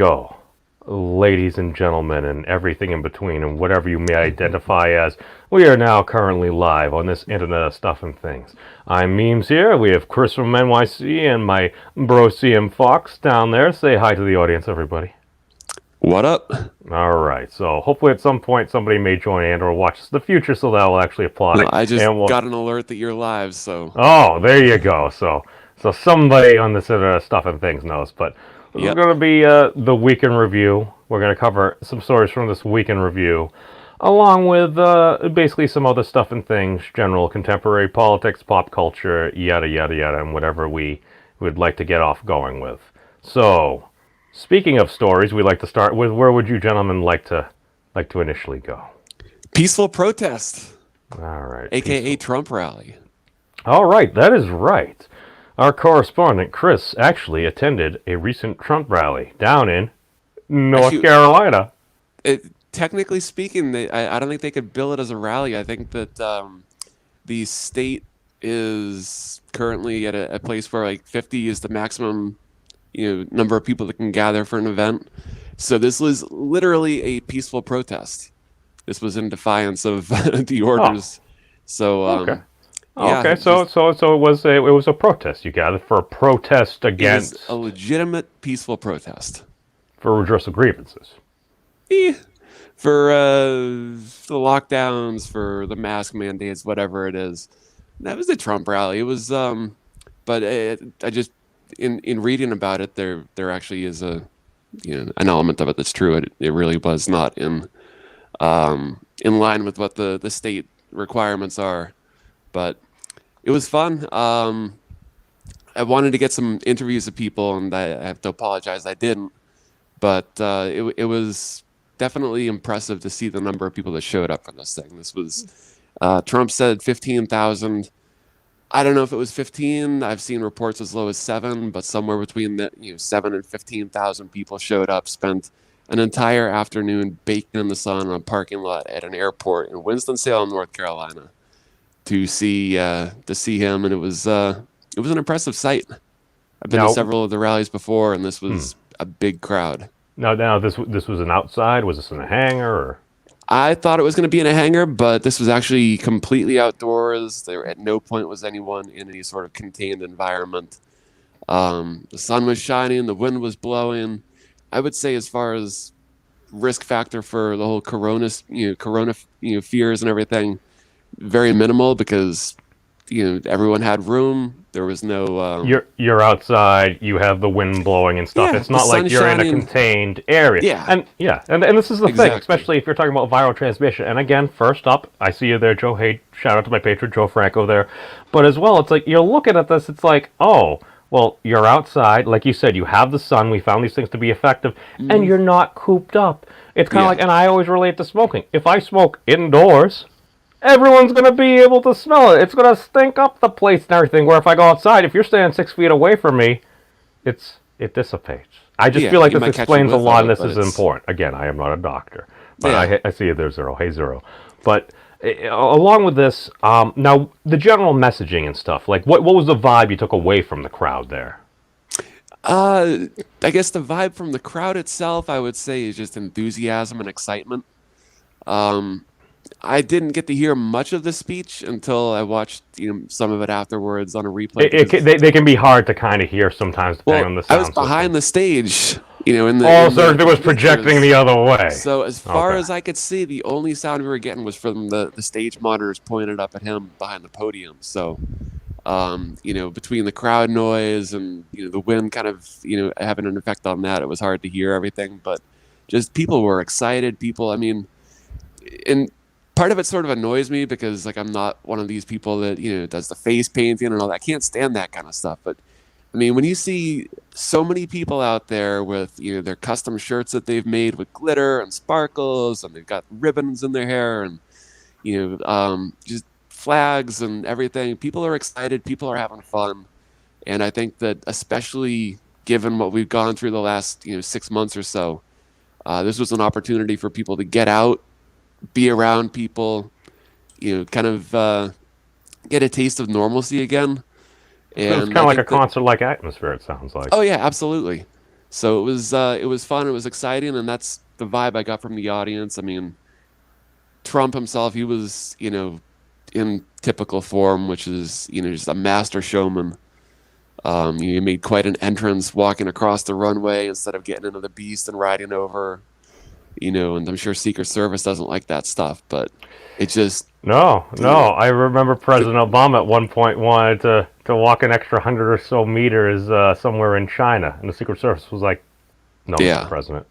Go, ladies and gentlemen, and everything in between, and whatever you may identify as. We are now currently live on this Internet of Stuff and Things. I'm Memes here. We have Chris from NYC and my bro CM Fox down there. Say hi to the audience, everybody. What up? All right. So hopefully at some point somebody may join and or watch the future, so that will actually apply. No, I just And we'll. got an alert that you're live, so Oh, there you go. So somebody on this Internet of Stuff and Things knows, but. This is yep. going to be the week in review. We're going to cover some stories from this week in review, along with basically some other stuff and things, general contemporary politics, pop culture, yada yada yada, and whatever we would like to get off going with. So, speaking of stories, we like to start with where would you gentlemen like to initially go? Peaceful protest, All right, aka Trump rally. all right, that is right. Our correspondent Chris actually attended a recent Trump rally down in North Actually, Carolina. technically speaking, I don't think they could bill it as a rally. I think that the state is currently at a place where like 50 is the maximum, number of people that can gather for an event. So this was literally a peaceful protest. This was in defiance of the Oh, orders. So okay. Oh, yeah, okay. So it was a protest. You gathered for a protest it was a against legitimate peaceful protest. for redress of grievances. Eh, for the lockdowns, for the mask mandates, whatever it is. That was the Trump rally. It was, but I just in reading about it, there actually is an element of it that's true. It really was not in line with what the state requirements are, but it was fun. I wanted to get some interviews of people, and I have to apologize I didn't. But it was definitely impressive to see the number of people that showed up for this thing. This was Trump said 15,000. I don't know if it was 15. I've seen reports as low as 7, but somewhere between 7 and 15,000 people showed up, spent an entire afternoon baking in the sun on a parking lot at an airport in Winston-Salem, North Carolina, to see him, and it was an impressive sight. I've been to Now, several of the rallies before, and this hmm. was a big crowd. now, this was an outside. Was this in a hangar? Or? I thought it was going to be in a hangar, but this was actually completely outdoors. There at no point was anyone in any sort of contained environment. The sun was shining, the wind was blowing. I would say, as far as risk factor for the whole corona, fears and everything, very minimal because everyone had room. There was no You're outside. You have the wind blowing and stuff. yeah, It's the not like sun you're in a shining. contained area. Yeah, And yeah, and this is the thing, exactly. especially if you're talking about viral transmission. And again, first up, I see you there, Joe. Hey, shout out to my patron Joe Franco there. But as well, it's like you're looking at this. It's like, oh, well, you're outside, like you said. You have the sun. We found these things to be effective, and Hmm. you're not cooped up. It's kind of Yeah. like, and I always relate to smoking. If I smoke indoors, everyone's gonna be able to smell it. It's gonna stink up the place and everything. Where if I go outside, if you're standing 6 feet away from me, it dissipates. I just feel Yeah, like you this might catch a explains a whiff lot, of and it, this but is it's important. Again, I am not a doctor, but yeah. I see it there zero, hey zero. But along with this, now the general messaging and stuff. Like, what was the vibe you took away from the crowd there? Uh, I guess the vibe from the crowd itself, I would say, is just enthusiasm and excitement. Um, I didn't get to hear much of the speech until I watched, some of it afterwards on a replay because, They can be hard to kind of hear sometimes, depending well, on the I was sound system. behind the stage, in the Oh, in so the everything was projecting bleachers. the other way. So as far Okay. as I could see, the only sound we were getting was from the stage monitors pointed up at him behind the podium. So, between the crowd noise and the wind kind of having an effect on that, it was hard to hear everything. But just people were excited. People, I mean, and part of it sort of annoys me because like I'm not one of these people that does the face painting and all that. I can't stand that kind of stuff. But I mean, when you see so many people out there with their custom shirts that they've made with glitter and sparkles, and they've got ribbons in their hair, and just flags and everything, people are excited. People are having fun, and I think that especially given what we've gone through the last 6 months or so, this was an opportunity for people to get out, be around people, kind of get a taste of normalcy again. So it's And kind I of like a think that, concert-like atmosphere. It sounds like. oh yeah, absolutely. So it was fun, it was exciting, and that's the vibe I got from the audience. I mean, Trump himself, he was, in typical form, which is, just a master showman. He made quite an entrance walking across the runway instead of getting into the beast and riding over, and I'm sure Secret Service doesn't like that stuff, but it just, No, you no. know, I remember President Obama at one point wanted to walk an extra 100 or so meters somewhere in China, and the Secret Service was like, "No, Mr. yeah, President."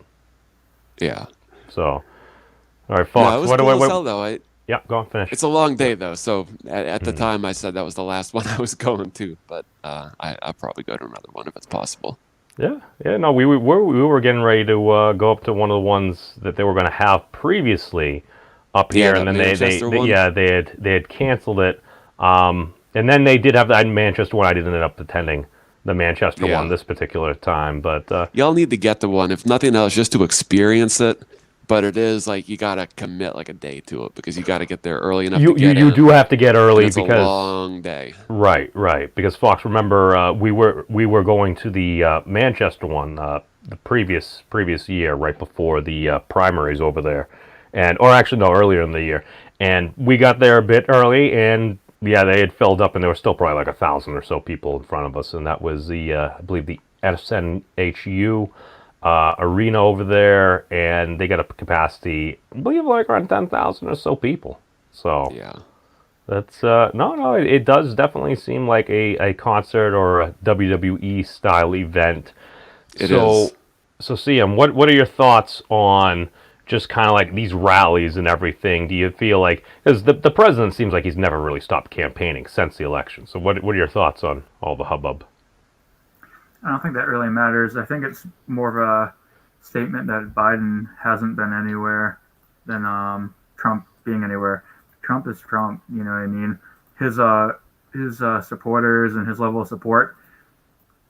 yeah. So, all right, No, it Fox. was What do cool as I? hell though. Yeah, go on, finish. It's a long day though, so at the Mhm. time I said that was the last one I was going to, but I'll probably go to another one if it's possible. Yeah, yeah. No, we were getting ready to go up to one of the ones that they were going to have previously up Yeah, here, and that then Manchester one. yeah, they had canceled it. And then they did have the Manchester one. I didn't end up attending the Manchester one Yeah. this particular time, but Y'all need to get the one, if nothing else, just to experience it. But it is like you gotta commit like a day to it because you gotta get there early enough to you get in, do have to get and early it's a because long day. right, because Fox. Remember, we were going to the Manchester one the previous year, right before the primaries over there, and or actually no, earlier in the year, and we got there a bit early, and yeah, they had filled up, and there were still probably like 1,000 or so people in front of us, and that was the I believe the SNHU arena over there, and they got a capacity, I believe, like around 10,000 or so people. So Yeah, that's no, it does definitely seem like a concert or a WWE style event. it So is. so CM, what are your thoughts on just kind of like these rallies and everything? Do you feel like, because the president seems like he's never really stopped campaigning since the election? So what are your thoughts on all the hubbub? I don't think that really matters. I think it's more of a statement that Biden hasn't been anywhere than Trump being anywhere. Trump is Trump. You know what I mean? His supporters and his level of support.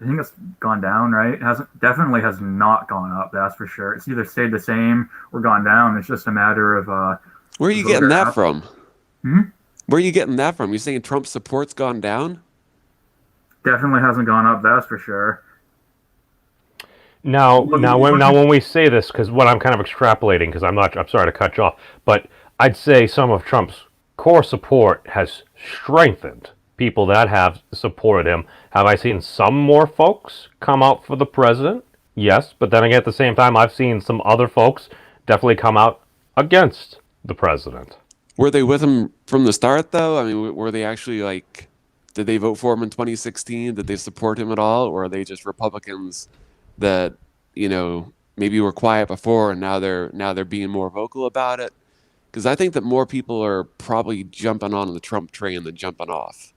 I think it's gone down, right? It hasn't definitely has not gone up. That's for sure. It's either stayed the same or gone down. It's just a matter of Where are you getting voter that app. from? Hmm? Where are you getting that from? You saying Trump support's gone down? Definitely hasn't gone up. That's for sure. Now, Look, when we say this, because what I'm kind of extrapolating, because I'm sorry to cut you off, but I'd say some of Trump's core support has strengthened. People that have supported him. Have I seen some more folks come out for the president? Yes, but then again, at the same time, I've seen some other folks definitely come out against the president. Were they with him from the start though? I mean, were they actually like, did they vote for him in 2016? Did they support him at all, or are they just Republicans that maybe were quiet before and now they're being more vocal about it? Because I think that more people are probably jumping on the Trump train than jumping off.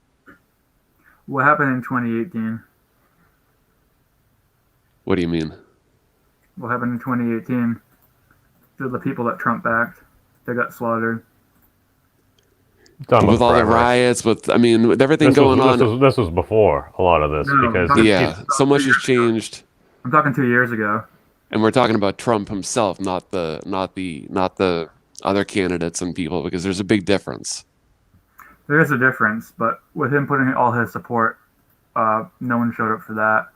what happened in 2018? What do you mean? What happened in 2018? To the people that Trump backed, they got slaughtered. Done with With all the primaries. riots, with everything This was going on, this was before a lot of this No, because I'm yeah, so much has changed, I'm talking 2 years ago. and we're talking about Trump himself, not the other candidates and people, because there's a big difference. There is a difference, but with him putting all his support, no one showed up for that.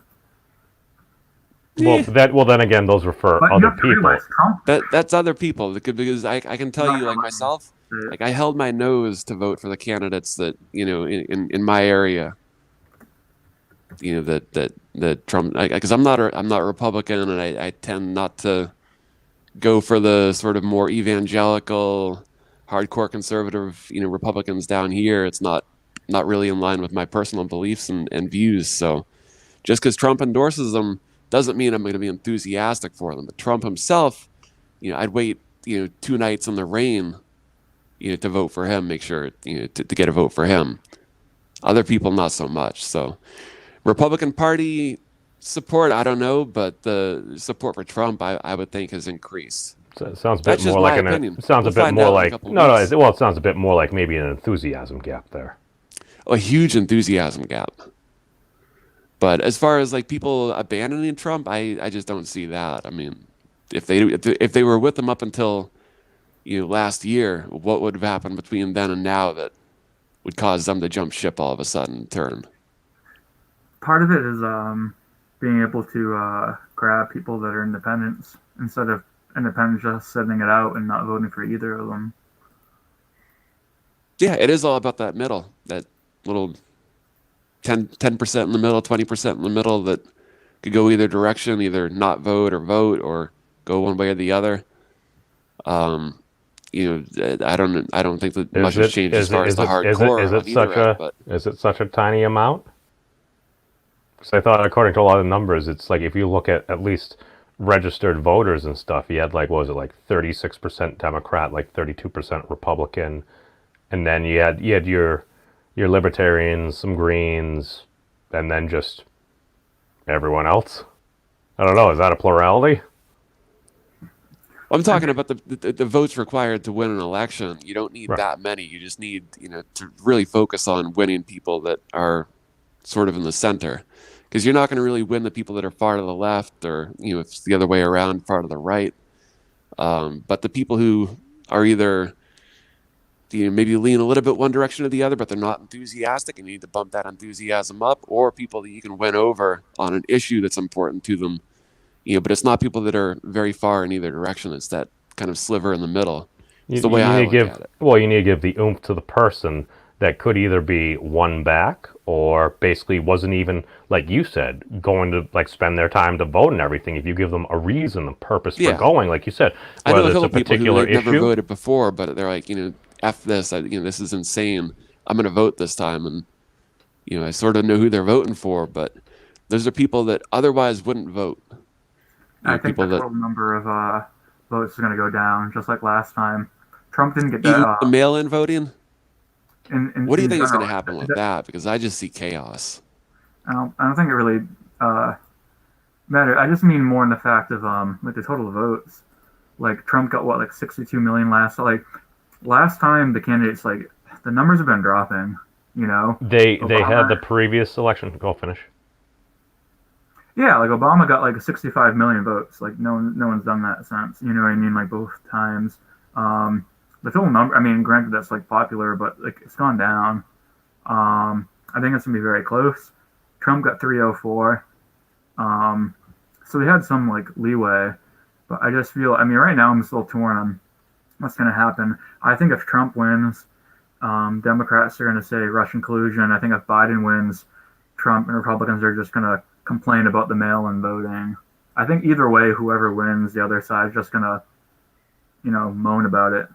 well then again, those were for But you other have to people. realize Trump. That's other people because I can tell you, like myself, Like, like I held my nose to vote for the candidates that in my area, that Trump, because I'm not a Republican, and I tend not to go for the sort of more evangelical, hardcore conservative Republicans down here. It's not really in line with my personal beliefs and views. So just because Trump endorses them doesn't mean I'm going to be enthusiastic for them. But Trump himself, I'd wait 2 nights in the rain to vote for him, make sure to get a vote for him. Other people not so much. So Republican Party support, I don't know, but the support for Trump, I would think, has increased. So it sounds a bit That's just more my like opinion. it sounds We'll a bit find more out in a like couple no, weeks. well, it sounds a bit more like maybe an enthusiasm gap there. A huge enthusiasm gap. But as far as like people abandoning Trump, I just don't see that. I mean, if they were with him up until last year, what would have happened between then and now that would cause them to jump ship all of a sudden and turn? part of it is being able to grab people that are independents instead of independents just sitting it out and not voting for either of them. Yeah, it is all about that middle, that little 10% in the middle, 20% in the middle that could go either direction, either not vote or go one way or the other. I don't think that much has changed as far as the hardcore on either end, but is it such a tiny amount? Because I thought, according to a lot of numbers, it's like if you look at least registered voters and stuff, you had like, what was it, like 36% Democrat, like 32% Republican, and then you had your libertarians, some Greens, and then just everyone else. I don't know. Is that a plurality? I'm talking about the votes required to win an election. You don't need Right. that many. You just need, to really focus on winning people that are sort of in the center, because you're not going to really win the people that are far to the left, or if it's the other way around, far to the right. But the people who are either maybe lean a little bit one direction or the other, but they're not enthusiastic, and you need to bump that enthusiasm up, or people that you can win over on an issue that's important to them. But it's not people that are very far in either direction. It's that kind of sliver in the middle. It's the way I look at it. Well, you need to give the oomph to the person that could either be won back or basically wasn't even, like you said, going to like spend their time to vote and everything. If you give them a reason, a purpose for going, like you said, I know whether a it's couple a people who particular never issue. voted before, but they're like, F this, this is insane. I'm going to vote this time. And, I sort of know who they're voting for, but those are people that otherwise wouldn't vote. I think the total number of votes is going to go down, just like last time. Trump didn't get Even that. the mail-in voting? What do you think is going to general, happen with that? Because I just see chaos. I don't think it really matters. I just mean more in the fact of like the total votes. Like Trump got what, like 62 million last time the candidates, like the numbers have been dropping. They had the previous election. Go finish. Yeah, like Obama got like 65 million votes. Like no one's done that since. You know what I mean? Like both times. The total number. I mean, granted that's like popular, but like it's gone down. I think it's gonna be very close. Trump got 304. So we had some like leeway, but I just feel. I mean, right now I'm still torn on what's gonna happen. I think if Trump wins, Democrats are gonna say Russian collusion. I think if Biden wins, Trump and Republicans are just gonna complain about the mail-in voting. I think either way, whoever wins, the other side's just gonna, moan about it.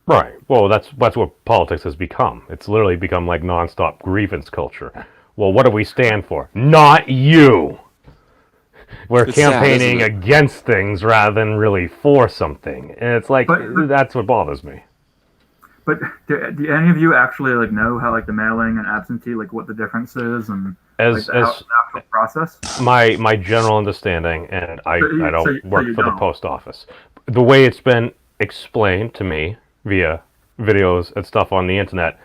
Right. Well, that's what politics has become. It's literally become like nonstop grievance culture. Well, what do we stand for? Not you. We're campaigning against things rather than really for something, and it's like that's what bothers me. But do any of you actually like know how like the mailing and absentee, like what the difference is and as the actual process? My general understanding, and I don't work for the post office. The way it's been explained to me via videos and stuff on the internet,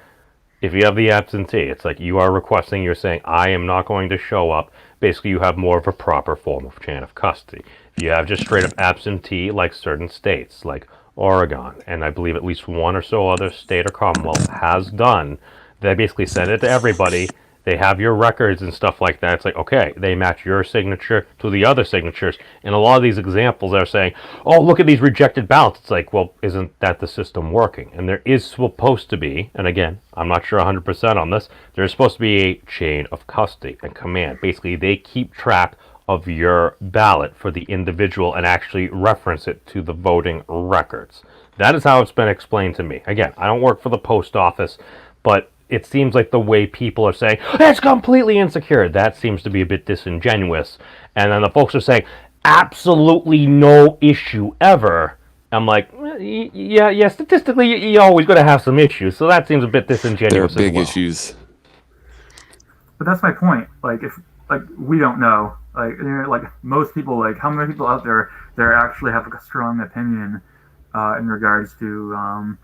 if you have the absentee, it's like you are requesting, you're saying, I am not going to show up. Basically, you have more of a proper form of chain of custody. If you have just straight up absentee, like certain states, like Oregon, and I believe at least one or so other state or commonwealth has done, they basically send it to everybody. They have your records and stuff like that. It's like, okay, they match your signature to the other signatures. And a lot of these examples are saying, oh, look at these rejected ballots. It's like, well, isn't that the system working? And there is supposed to be, and again, I'm not sure 100% on this, there's supposed to be a chain of custody and command. Basically, they keep track of your ballot for the individual and actually reference it to the voting records. That is how it's been explained to me. Again, I don't work for the post office, but it seems like the way people are saying, it's completely insecure, that seems to be a bit disingenuous. And then the folks are saying, absolutely no issue ever. I'm like, yeah, statistically, you're always going to have some issues, so that seems a bit disingenuous. There are big issues. But that's my point. Like, if we don't know. Like most people, like how many people out there actually have like a strong opinion in regards to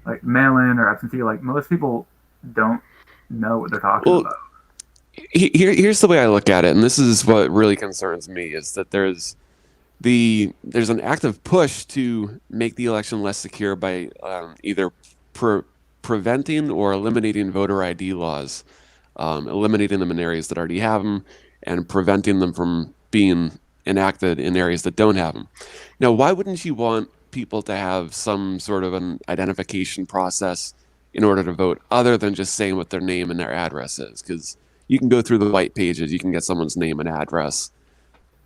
like mail-in or absentee. Like most people don't know what they're talking about. Here's the way I look at it, and this is what really concerns me, is that there's an active push to make the election less secure by either preventing or eliminating voter ID laws, eliminating them in areas that already have them, and preventing them from being enacted in areas that don't have them. Now, why wouldn't you want people to have some sort of an identification process in order to vote, other than just saying what their name and their address is? Because you can go through the white pages, you can get someone's name and address.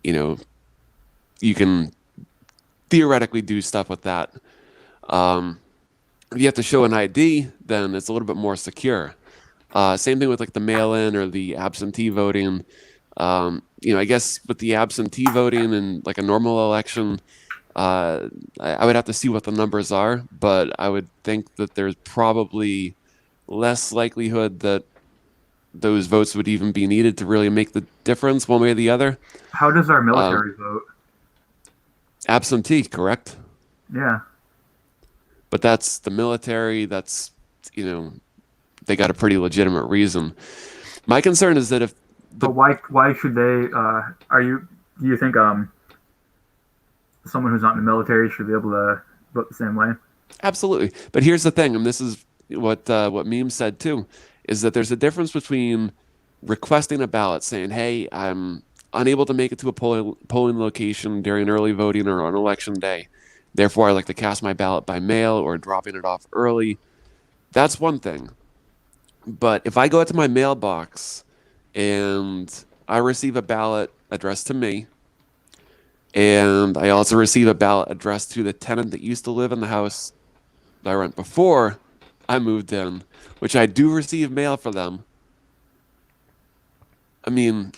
You can theoretically do stuff with that. If you have to show an ID, then it's a little bit more secure. Same thing with like the mail-in or the absentee voting. I guess with the absentee voting and like a normal election, I would have to see what the numbers are, but I would think that there's probably less likelihood that those votes would even be needed to really make the difference one way or the other. How does our military vote? Absentee, correct? Yeah. But that's the military. That's, they got a pretty legitimate reason. My concern is that if But why should they? Do you think someone who's not in the military should be able to vote the same way? Absolutely. But here's the thing, and this is what Meme said too, is that there's a difference between requesting a ballot, saying, "Hey, I'm unable to make it to a polling location during early voting or on election day. Therefore, I like to cast my ballot by mail," or dropping it off early. That's one thing. But if I go out to my mailbox and I receive a ballot addressed to me, and I also receive a ballot addressed to the tenant that used to live in the house that I rent before I moved in, which I do receive mail for them. I mean,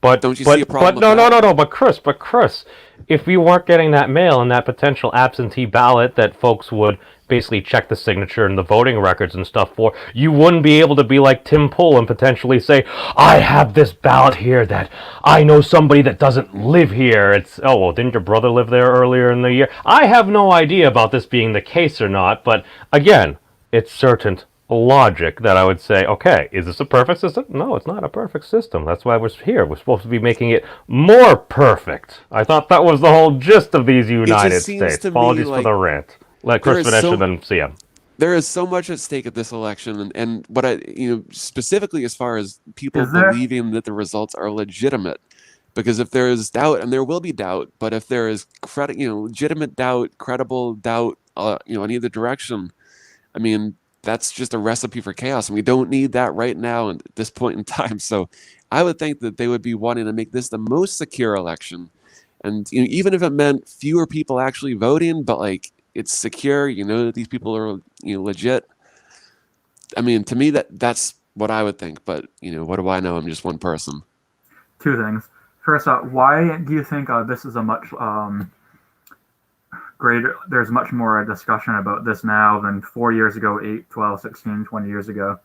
don't you see a problem? No. But Chris, if you weren't getting that mail and that potential absentee ballot that folks would basically check the signature and the voting records and stuff for, you wouldn't be able to be like Tim Pool and potentially say, "I have this ballot here that I know somebody that doesn't live here. It's, oh, well, didn't your brother live there earlier in the year?" I have no idea about this being the case or not, but again, it's certain logic that I would say, okay, is this a perfect system? No, it's not a perfect system. That's why we're here. We're supposed to be making it more perfect. I thought that was the whole gist of these United States. Apologies for the rant. Let Chris finish and then see him. There is so much at stake at this election, and what I, specifically as far as people believing that the results are legitimate. Because if there is doubt, and there will be doubt, but if there is legitimate doubt, credible doubt, in either direction, I mean, that's just a recipe for chaos, and we don't need that right now at this point in time. So I would think that they would be wanting to make this the most secure election. And even if it meant fewer people actually voting, but like it's secure, that these people are legit. I mean, to me, that's what I would think. But what do I know? I'm just one person. Two things. First off, why do you think this is a much greater, there's much more discussion about this now than 4 years ago, 8, 12, 16, 20 years ago?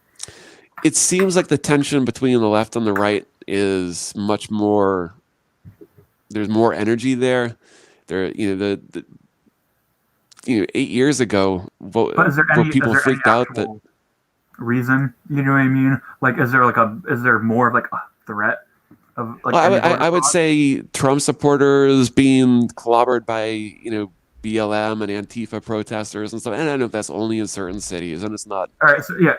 It seems like the tension between the left and the right is much more, there's more energy there. There, 8 years ago, people freaked out that reason, you know what I mean? Like, is there more of like a threat of like? I would say Trump supporters being clobbered by BLM and Antifa protesters and stuff. And I know that's only in certain cities, and it's not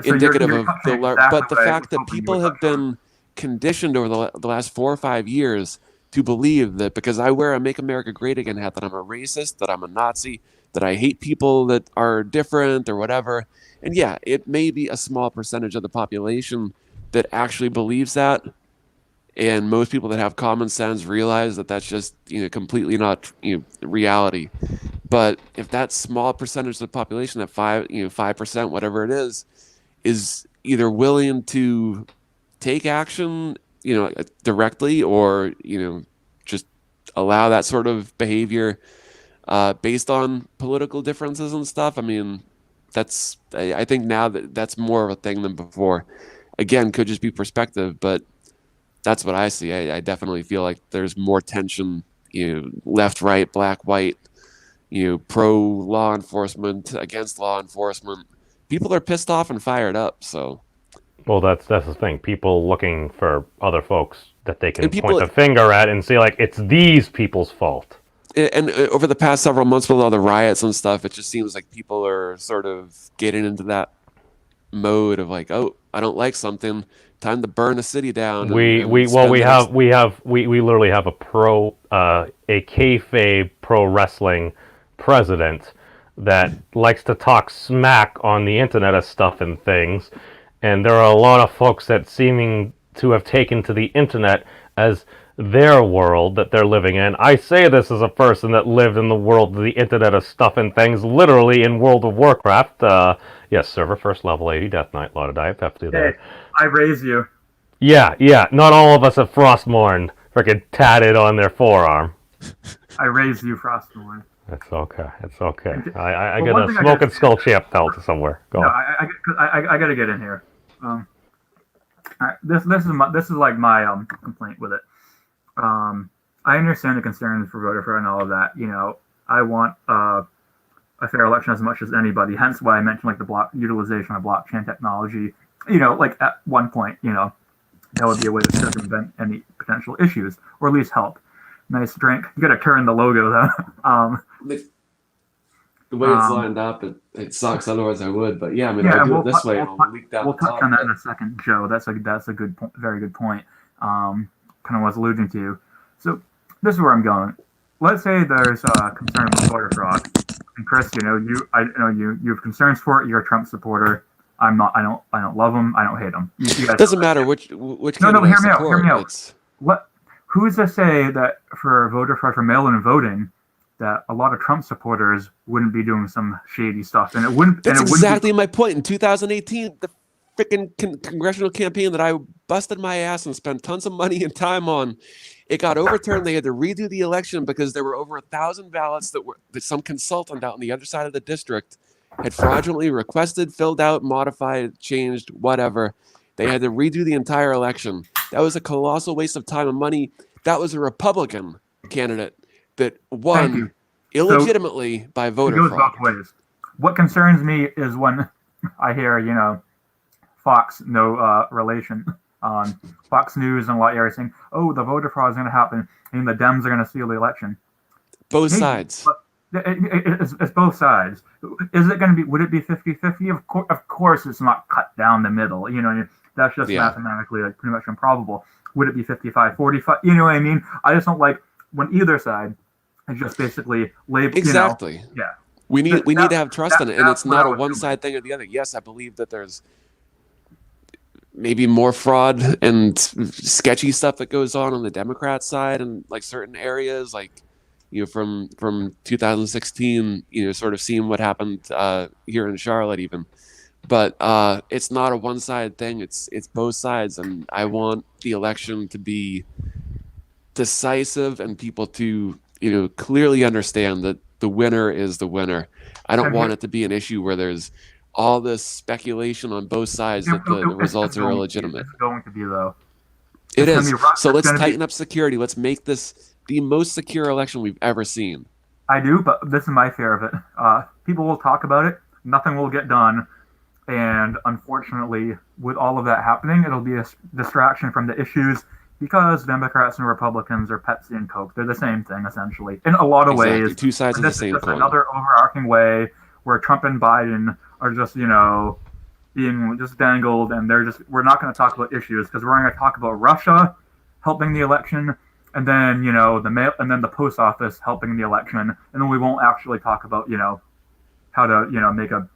indicative of the large. But the fact that people have been conditioned over the last 4 or 5 years to believe that because I wear a "Make America Great Again" hat, that I'm a racist, that I'm a Nazi, that I hate people that are different or whatever. And yeah, it may be a small percentage of the population that actually believes that. And most people that have common sense realize that that's just completely not reality. But if that small percentage of the population, that 5%, whatever it is either willing to take action directly, or just allow that sort of behavior based on political differences and stuff. I mean, I think now that's more of a thing than before. Again, could just be perspective, but that's what I see. I definitely feel like there's more tension, left, right, black, white, pro law enforcement, against law enforcement. People are pissed off and fired up. So, well, that's the thing. People looking for other folks that they can point the finger at and say like it's these people's fault. And over the past several months with all the riots and stuff, it just seems like people are sort of getting into that. mode of like, oh, I don't like something, time to burn a city down. We and we well spend we the have next- we literally have a kayfabe pro wrestling president that likes to talk smack on the internet of stuff and things, and there are a lot of folks that seeming to have taken to the internet as their world that they're living in. I say this as a person that lived in the world of the internet of stuff and things, literally in World of Warcraft. Yes, server first level 80, Death Knight, lot of Diet Pepsi Hey, there. I raise you. Yeah, not all of us have Frostmourne freaking tatted on their forearm. I raise you, Frostmourne. It's okay. I Well, got one a thing I Smoking gotta- Skull champ belt somewhere. Go No, on. I gotta get in here. All right, this is like my complaint with it. I understand the concerns for voter fraud and all of that. You know, I want a fair election as much as anybody. Hence why I mentioned like the utilization of blockchain technology. You know, like at one point, you know, that would be a way to circumvent any potential issues, or at least help. Nice drink. You gotta turn the logo though. The way it's Um, lined up, it sucks. Otherwise, I would. But yeah, I mean, Yeah, I'll do we'll it this tou- way. we'll And I'll tou- leak down We'll the touch top. on that in a second, Joe. That's a good point. Very good point. Kind of was alluding to. So this is where I'm going. Let's say there's a concern with voter fraud, and Chris, you know, I know you have concerns for it. You're a Trump supporter. I'm not. I don't love him. I don't hate him. You guys It doesn't know that. matter which No, candidate hear I me out, support. hear me out. It's- Who's to say that for voter fraud for mail-in voting, that a lot of Trump supporters wouldn't be doing some shady stuff, and it wouldn't. That's and it wouldn't be- exactly my point. In 2018, the freaking congressional campaign that I busted my ass and spent tons of money and time on, it got overturned. They had to redo the election because there were over 1,000 ballots that some consultant out on the other side of the district had fraudulently requested, filled out, modified, changed, whatever. They had to redo the entire election. That was a colossal waste of time and money. That was a Republican candidate that Thank won you. illegitimately by It voter goes fraud. both ways. What concerns me is when I hear, you know, Fox, no relation, on Fox News and a lot of areas saying, "Oh, the voter fraud is going to happen, and the Dems are going to steal the election." Both Hey, sides. It's both sides. Is it going to be? Would it be 50-50? Of course, it's not cut down the middle. You know, that's just Yeah. mathematically like pretty much improbable. Would it be 55-45? You know what I mean? I just don't like when either side is just basically labeled. Exactly. You know, yeah. We need to have trust in it, and that's it's what not I a was one doing. side thing or the other. Yes, I believe that there's maybe more fraud and sketchy stuff that goes on the Democrat side and like certain areas, like from 2016, sort of seeing what happened here in Charlotte, even. But it's not a one side thing. It's both sides, and I want the election to be decisive and people to clearly understand that the winner is the winner. I don't want it to be an issue where there's all this speculation on both sides that the results are illegitimate. It's going to be though. It It's gonna is. be rough. So It's let's gonna be- tighten up security. Let's make this the most secure election we've ever seen. I do, but this is my fear of it. People will talk about it. Nothing will get done. And unfortunately, with all of that happening, it'll be a distraction from the issues because Democrats and Republicans are Pepsi and Coke. They're the same thing, essentially, in a lot of Exactly. ways. Two sides of the This is same just coin. another overarching way where Trump and Biden are just, being just dangled, and we're not going to talk about issues because we're going to talk about Russia helping the election, and then the mail, and then the post office helping the election, and then we won't actually talk about how to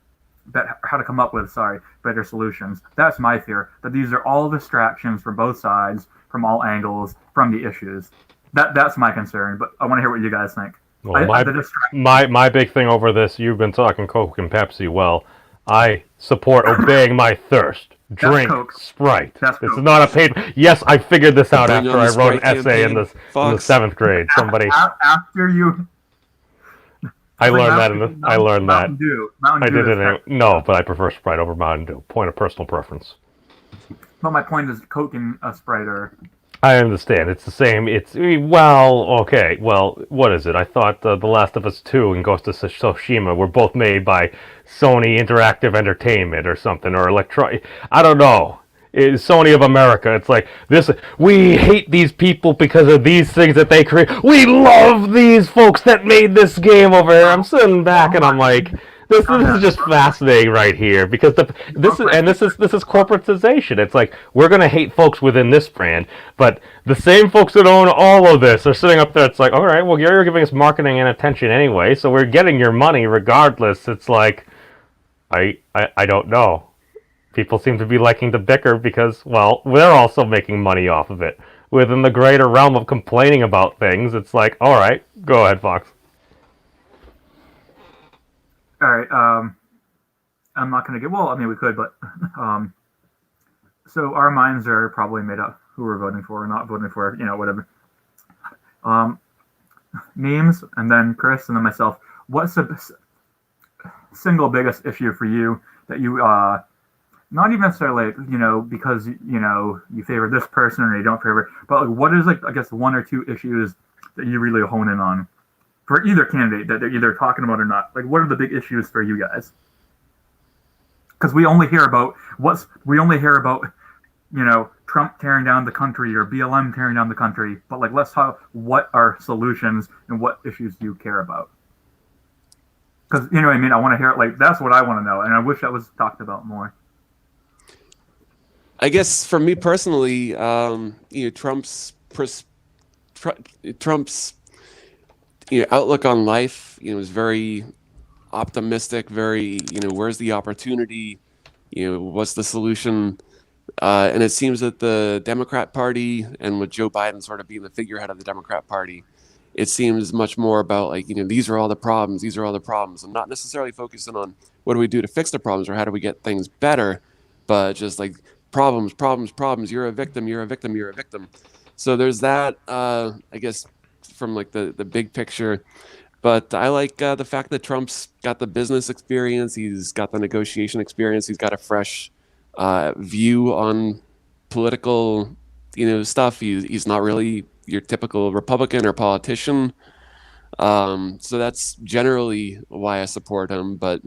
how to come up with better solutions. That's my fear, that these are all distractions from both sides, from all angles, from the issues. That's my concern, but I want to hear what you guys think. Well, The distraction. my big thing over this, you've been talking Coke and Pepsi. Well, I support obeying my thirst. Drink Coke. Sprite. That's It's Coke. not a paid. Yes, I figured this out Bring after on I the wrote an Sprite essay in campaign, the Fox. 7th grade. Somebody, After you, I like learned that. I Mountain- learned that. Mountain Dew. Mountain I Dew did is it. No, but I prefer Sprite over Mountain Dew. Point of personal preference. But my point is, Coke and Sprite are. I understand. It's the same. Well, okay. Well, what is it? I thought The Last of Us 2 and Ghost of Tsushima were both made by Sony Interactive Entertainment or something, or I don't know. It's Sony of America. It's like this. We hate these people because of these things that they create. We love these folks that made this game over here. I'm sitting back and I'm like, This is just fascinating right here because this is corporatization. It's like we're gonna hate folks within this brand, but the same folks that own all of this are sitting up there. It's like, all right, well, you're giving us marketing and attention anyway, so we're getting your money regardless. It's like, I don't know. People seem to be liking to bicker because, well, they're also making money off of it. Within the greater realm of complaining about things, it's like, all right, go ahead, Fox. All right. I'm not going to get. Well, I mean, we could, but so our minds are probably made up who we're voting for or not voting for. Whatever. Memes, and then Chris, and then myself. What's the single biggest issue for you that you not even necessarily because you favor this person or you don't favor, but like, what is I guess one or two issues that you really hone in on for either candidate that they're either talking about or not? Like, what are the big issues for you guys? Because we only hear about Trump tearing down the country or BLM tearing down the country, but like, let's talk what are solutions and what issues do you care about? Because you know what I mean. I want to hear it. Like, that's what I want to know, and I wish that was talked about more. I guess for me personally, Trump's outlook on life, is very optimistic. Very, where's the opportunity? What's the solution? And it seems that the Democrat Party, and with Joe Biden sort of being the figurehead of the Democrat Party, it seems much more about these are all the problems. These are all the problems, and not necessarily focusing on what do we do to fix the problems or how do we get things better, but just like problems. You're a victim. So there's that, I guess, from like the big picture. But I like the fact that Trump's got the business experience. He's got the negotiation experience. He's got a fresh view on political, stuff. He's not really your typical Republican or politician. So that's generally why I support him. But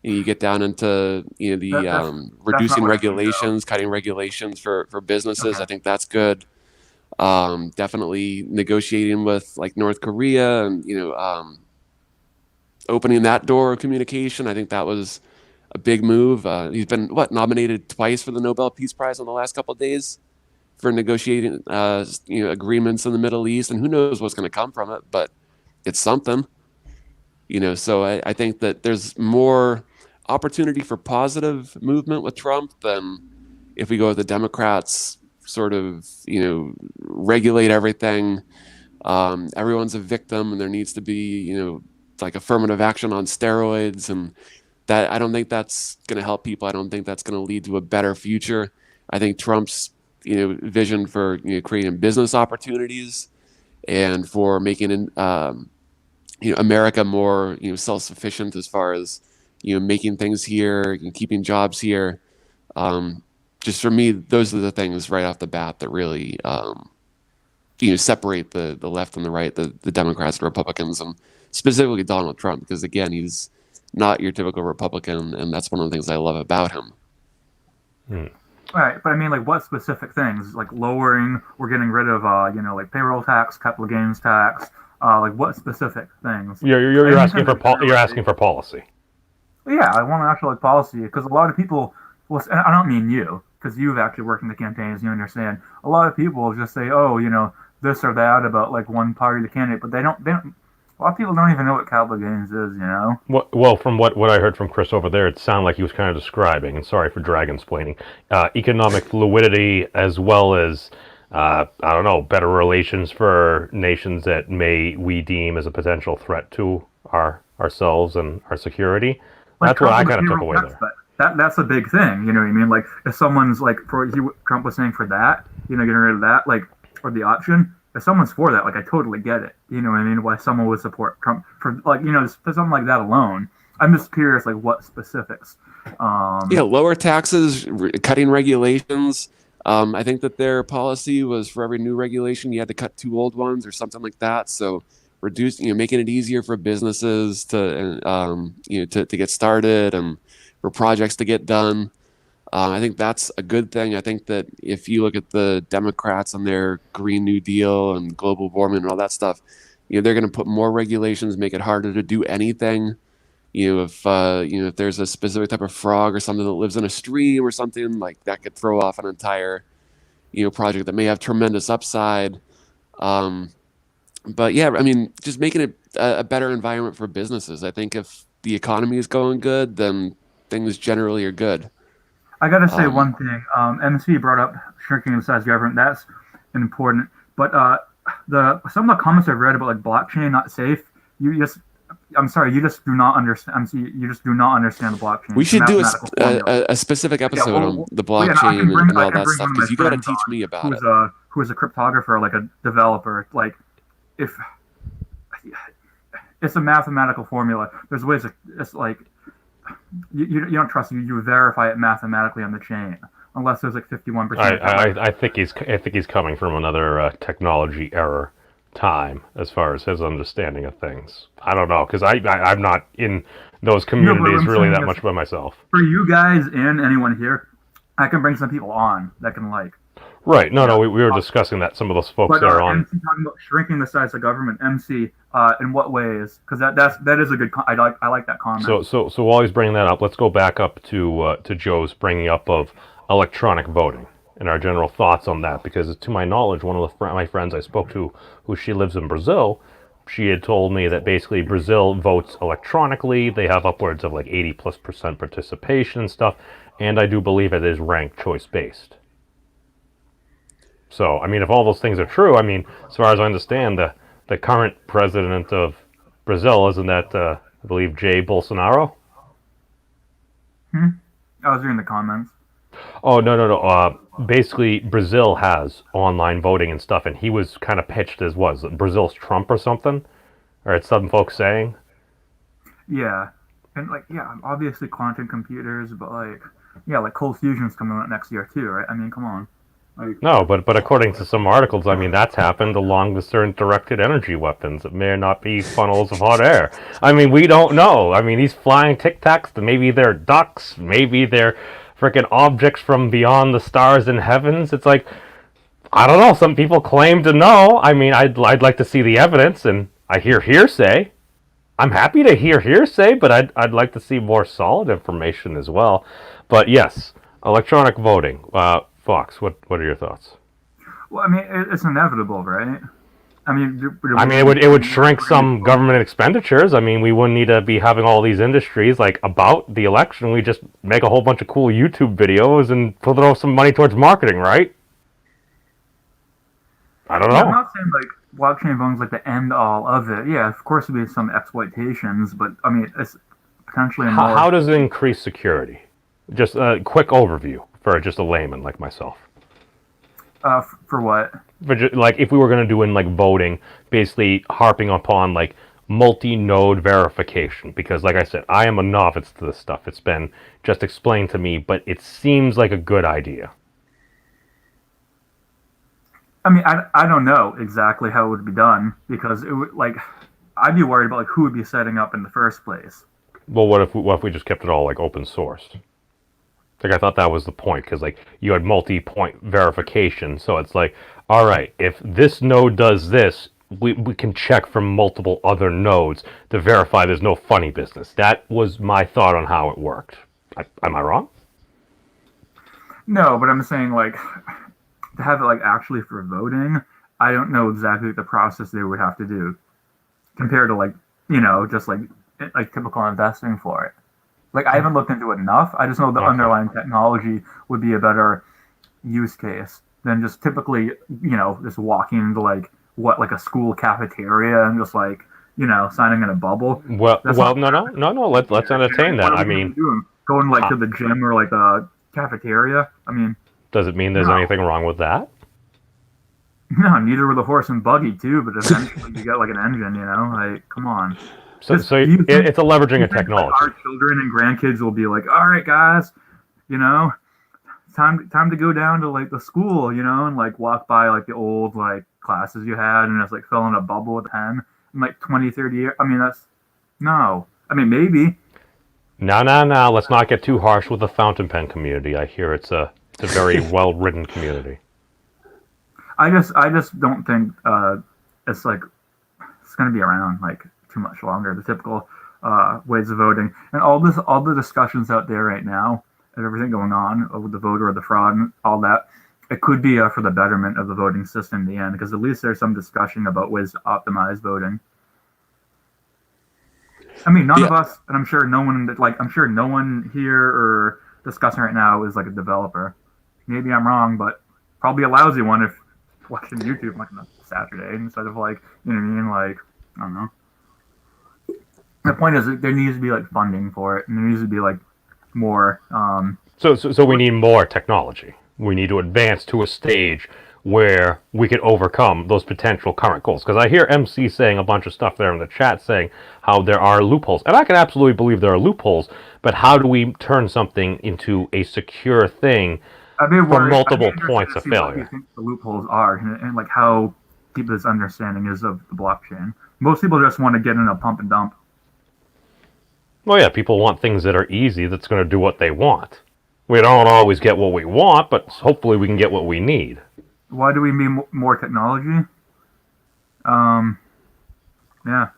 you get down into reducing regulations, cutting regulations for businesses. Okay. I think that's good. Definitely negotiating with like North Korea and opening that door of communication. I think that was a big move. He's been nominated twice for the Nobel Peace Prize in the last couple of days for negotiating agreements in the Middle East, and who knows what's going to come from it, but it's something. So I think that there's more opportunity for positive movement with Trump than if we go with the Democrats sort of, regulate everything. Everyone's a victim and there needs to be, like affirmative action on steroids, and that I don't think that's going to help people. I don't think that's going to lead to a better future. I think Trump's, vision for, creating business opportunities and for making, America more, self-sufficient as far as, making things here and keeping jobs here. Just for me, those are the things right off the bat that really, separate the left and the right, the Democrats and Republicans, and specifically Donald Trump, because again, he's not your typical Republican, and that's one of the things I love about him. Right, but I mean, like, what specific things? Like lowering or getting rid of, like payroll tax, capital gains tax. Like, what specific things? You're asking for policy. Yeah, I want actual like policy, because a lot of people. Well, and I don't mean you, because you've actually worked in the campaigns. You understand. A lot of people just say, "Oh, this or that about like one party, the candidate," but they don't. A lot of people don't even know what capital gains is. Well, from what I heard from Chris over there, it sounded like he was kind of describing, and sorry for dragonsplaining, economic fluidity as well as better relations for nations that we deem as a potential threat to ourselves and our security. Like that's what I kind of took away there. That's a big thing, you know what I mean? Like, if someone's like, Trump was saying for that, getting rid of that, like, or the option, if someone's for that, like, I totally get it. You know what I mean? Why someone would support Trump for, like, for something like that alone. I'm just curious, like, what specifics? Lower taxes, cutting regulations. I think that their policy was for every new regulation, you had to cut 2 old ones or something like that. So making it easier for businesses to get started and for projects to get done. I think that's a good thing. I think that if you look at the Democrats and their Green New Deal and global warming and all that stuff, they're going to put more regulations, make it harder to do anything. If there's a specific type of frog or something that lives in a stream or something, like that could throw off an entire project that may have tremendous upside. But yeah, I mean, just making it a better environment for businesses. I think if the economy is going good, then things generally are good. I gotta say Um, one thing. MC brought up shrinking the size of government. That's important. But the some of the comments I've read about like blockchain not safe. You just, I'm sorry, you just do not understand. You just do not understand the blockchain. we It's a should do mathematical formula. a specific Yeah, episode on the well, yeah, blockchain and I all can that bring stuff one of my because you got to friends teach on me about it. who's a cryptographer, like a developer. Like, if it's a mathematical formula, there's ways to, it's like you don't trust you verify it mathematically on the chain unless there's like 51%. I think he's coming from another technology error time as far as his understanding of things. I don't know because I'm not in those communities really that much by myself. For you guys and anyone here, I can bring some people on that can like. Right. No, we were discussing that. Some of those folks But that are on. MC talking about shrinking the size of government. MC, in what ways? Because that is a good. I like that comment. So while he's bringing that up, let's go back up to Joe's bringing up of electronic voting and our general thoughts on that. Because to my knowledge, one of my friends I spoke to, who she lives in Brazil, she had told me that basically Brazil votes electronically. They have upwards of like 80+% participation and stuff, and I do believe it is ranked choice based. So, I mean, if all those things are true, I mean, as far as I understand, the current president of Brazil, isn't that, I believe, Jair Bolsonaro? I was reading the comments. Oh, no. Basically, Brazil has online voting and stuff, and he was kind of pitched as, Brazil's Trump or something? Or it's some folks saying? Yeah, and like obviously quantum computers, but like like Cold Fusion's coming out next year too, right? I mean, come on. Like, No, but according to some articles, I mean, that's happened along with certain directed energy weapons. It may or not be funnels of hot air. I mean, we don't know. I mean, these flying Tic Tacs, maybe they're ducks, maybe they're freaking objects from beyond the stars and heavens. It's like, I don't know. Some people claim to know. I mean, I'd like to see the evidence, and I hear hearsay. I'm happy to hear hearsay, but I'd like to see more solid information as well. But yes, electronic voting. Fox, what are your thoughts? well, I mean, it's inevitable, right? I mean, It would shrink some government expenditures. I mean, we wouldn't need to be having all these industries like about the election. We just make a whole bunch of cool YouTube videos and throw some money towards marketing, right? I don't know. I'm not saying like blockchain voting's like the end all of it. Yeah, of course there'll be some exploitations, but I mean, it's potentially more. How does it increase security? Just a quick overview for just a layman like myself. For what? Like if we were going to do in like voting, basically harping upon like multi-node verification, because like I said, I am a novice to this stuff. It's been just explained to me, but it seems like a good idea. I mean, I don't know exactly how it would be done because it would like I'd be worried about like who would be setting up in the first place. Well, what if we just kept it all like open sourced? Like I thought that was the point, because like you had multi-point verification, so it's like, all right, if this node does this, we can check from multiple other nodes to verify there's no funny business. That was my thought on how it worked. Am I wrong? No, but I'm saying like to have it like actually for voting, I don't know exactly the process they would have to do compared to like just like typical investing for it. Like I haven't looked into it enough. I just know the underlying technology would be a better use case than just typically just walking into like a school cafeteria and just like signing in a bubble. No. Let's entertain that. I mean, going like to the gym or like a cafeteria. I mean, does it mean there's anything wrong with that? No, neither with a horse and buggy too. But eventually you got like an engine. Like, come on. So it's a leveraging of technology. Like our children and grandkids will be like, all right, guys, time to go down to like the school, and like walk by like the old like classes you had and just like fill in a bubble with a pen in like 20, 30 years. I mean, maybe. No. Let's not get too harsh with the fountain pen community. I hear it's a very well-written community. I just don't think it's going to be around like too much longer. The typical ways of voting, and all the discussions out there right now, and everything going on with the voter or the fraud and all that. It could be for the betterment of the voting system in the end, because at least there's some discussion about ways to optimize voting. I mean, none of us, and I'm sure no one here or discussing right now is like a developer. Maybe I'm wrong, but probably a lousy one if watching YouTube like on a Saturday instead of like, you know what I mean? Like, I don't know. The point is that there needs to be like funding for it, and there needs to be like more. So we need more technology. We need to advance to a stage where we can overcome those potential current goals. Because I hear MC saying a bunch of stuff there in the chat saying how there are loopholes. And I can absolutely believe there are loopholes, but how do we turn something into a secure thing from multiple points of failure? What you think the loopholes are, and like how deep this understanding is of the blockchain. Most people just want to get in a pump and dump. Well, yeah, people want things that are easy that's going to do what they want. We don't always get what we want, but hopefully we can get what we need. Why do we need more technology? Yeah. I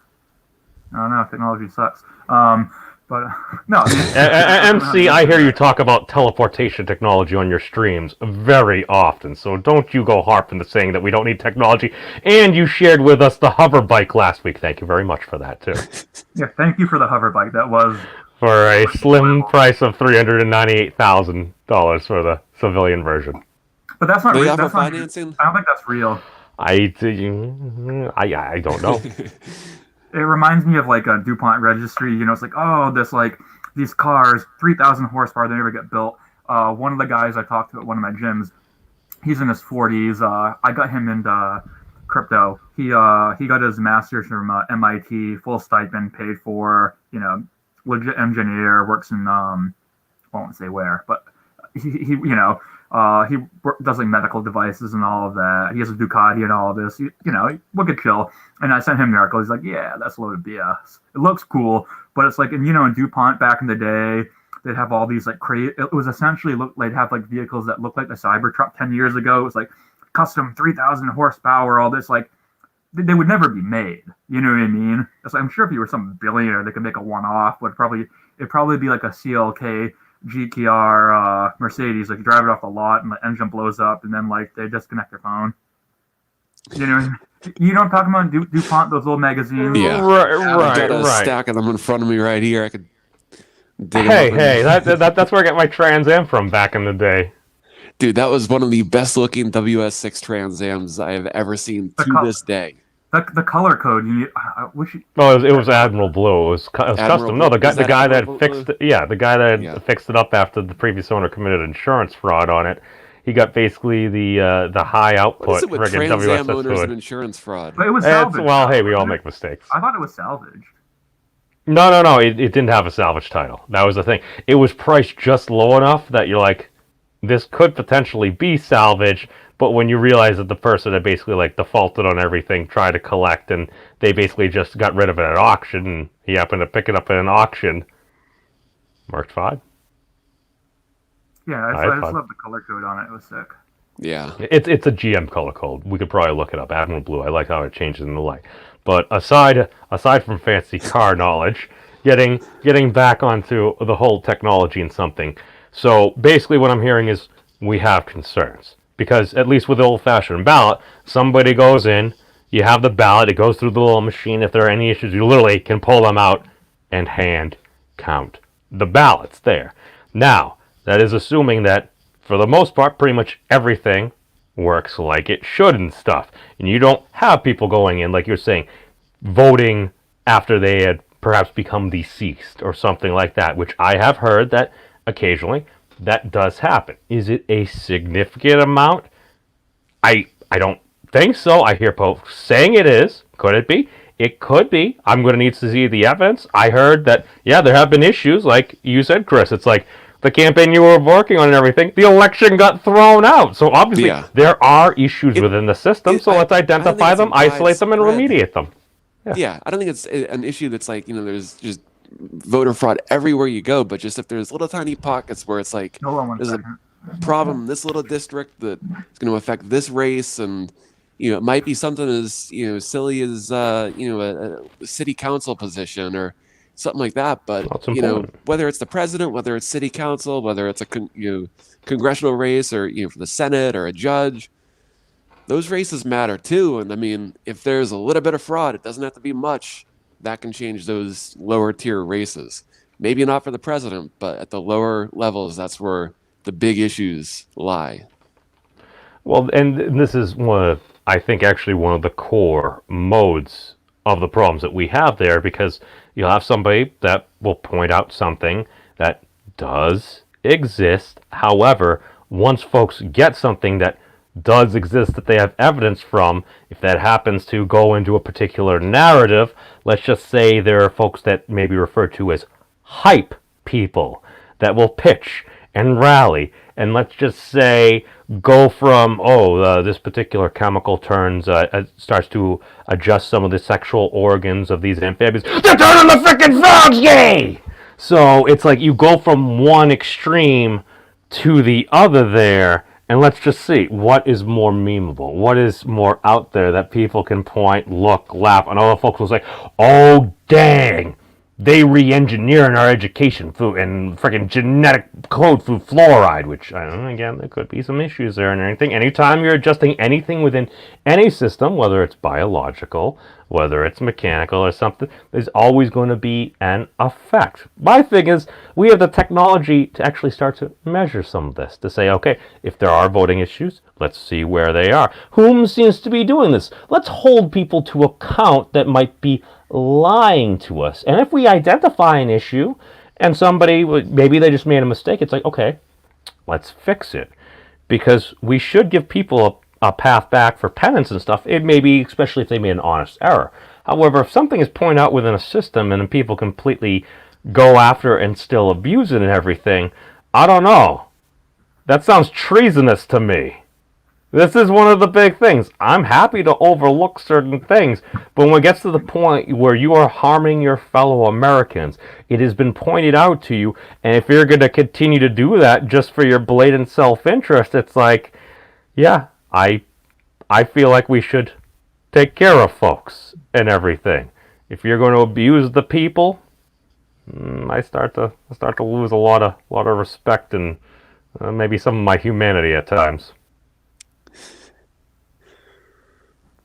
don't know. Technology sucks. But no. MC, I hear you talk about teleportation technology on your streams very often, so don't you go harping to saying that we don't need technology. And you shared with us the hover bike last week. Thank you very much for that, too. Yeah, thank you for the hover bike. That was... For a slim price of $398,000 for the civilian version. But that's not real. That's financing? I don't think that's real. I don't know. It reminds me of like a DuPont registry. You know, it's like, oh, these cars, 3,000 horsepower, they never get built. One of the guys I talked to at one of my gyms, he's in his 40s. I got him into crypto. He got his master's from MIT, full stipend, paid for. You know, legit engineer, works in I won't say where, but he does like medical devices and all of that. He has a Ducati and all of this. You know, wicked chill. And I sent him the article. He's like, yeah, that's a load of BS. It looks cool, but it's like, and you know, in DuPont back in the day, they'd have all these like it was essentially they'd have like vehicles that looked like the Cybertruck 10 years ago. It was like custom 3,000 horsepower, all this, like they would never be made. You know what I mean? It's like, I'm sure if you were some billionaire, they could make a one-off, but it'd probably be like a CLK GTR Mercedes, like you drive it off the lot and the engine blows up and then like they disconnect their phone. You know what I'm talking about? DuPont, those old magazines. Yeah, right. I've got a stack of them in front of me right here. I could dig Hey, that's where I got my Trans Am from back in the day. Dude, that was one of the best looking WS6 Trans Ams I have ever seen to this day. The color code. It was Admiral Blue. It was custom. No, the guy that fixed it. Yeah, the guy that fixed it up after the previous owner committed insurance fraud on it. He got basically the high output. What is it with Trans Am owners and insurance fraud? But it was salvaged. Well, hey, we all make mistakes. I thought it was salvaged. No. It didn't have a salvage title. That was the thing. It was priced just low enough that you're like, this could potentially be salvage. But when you realize that the person had basically like defaulted on everything, tried to collect, and they basically just got rid of it at auction, and he happened to pick it up at an auction, worked fine. Yeah, I just love the color code on it. It was sick. Yeah, it's a GM color code. We could probably look it up. Admiral Blue. I like how it changes in the light. But aside from fancy car knowledge, getting back onto the whole technology and something. So basically, what I'm hearing is we have concerns. Because at least with the old-fashioned ballot, somebody goes in, you have the ballot, it goes through the little machine. If there are any issues, you literally can pull them out and hand count the ballots there. Now, that is assuming that, for the most part, pretty much everything works like it should and stuff. And you don't have people going in, like you're saying, voting after they had perhaps become deceased or something like that, which I have heard that occasionally that does happen. Is it a significant amount? I don't think so. I hear folks saying it is. Could it be? It could be. I'm going to need to see the evidence. I heard that, yeah, there have been issues, like you said, Chris. It's like the campaign you were working on and everything, the election got thrown out. So obviously there are issues within the system, so let's identify them, isolate them, and remediate them. Yeah, I don't think it's an issue that's like, there's just voter fraud everywhere you go, but just if there's little tiny pockets where it's like there's a problem in this little district that is going to affect this race, and it might be something as silly as a city council position, or something like that. But That's you know, important. whether it's the president, whether it's city council, whether it's a congressional race, or for the Senate or a judge, those races matter too. And I mean, if there's a little bit of fraud, it doesn't have to be much. That can change those lower tier races. Maybe not for the president, but at the lower levels, that's where the big issues lie. Well, and this is I think, actually one of the core modes of the problems that we have there, because you'll have somebody that will point out something that does exist. However, once folks get something that does exist that they have evidence from, if that happens to go into a particular narrative, let's just say there are folks that may be referred to as hype people that will pitch and rally, and let's just say go from this particular chemical starts to adjust some of the sexual organs of these amphibians. They're turning the frickin' frogs gay. So it's like you go from one extreme to the other there, and let's just see what is more memeable, what is more out there that people can point, look, laugh, and other folks will say, "Oh dang, they re-engineering our education food and freaking genetic code through fluoride," which, I don't know, again, there could be some issues there and anything. Anytime you're adjusting anything within any system, whether it's biological, whether it's mechanical or something, there's always going to be an effect. My thing is, we have the technology to actually start to measure some of this, to say, okay, if there are voting issues, let's see where they are. Whom seems to be doing this? Let's hold people to account that might be lying to us. And if we identify an issue and somebody, maybe they just made a mistake, it's like, okay, let's fix it. Because we should give people a path back for penance and stuff. It may be, especially if they made an honest error. However, if something is pointed out within a system and then people completely go after and still abuse it and everything, I don't know. That sounds treasonous to me. This is one of the big things. I'm happy to overlook certain things, but when it gets to the point where you are harming your fellow Americans, it has been pointed out to you, and if you're going to continue to do that just for your blatant self-interest, it's like, yeah, I feel like we should take care of folks and everything. If you're going to abuse the people, I start to lose a lot of respect and maybe some of my humanity at times.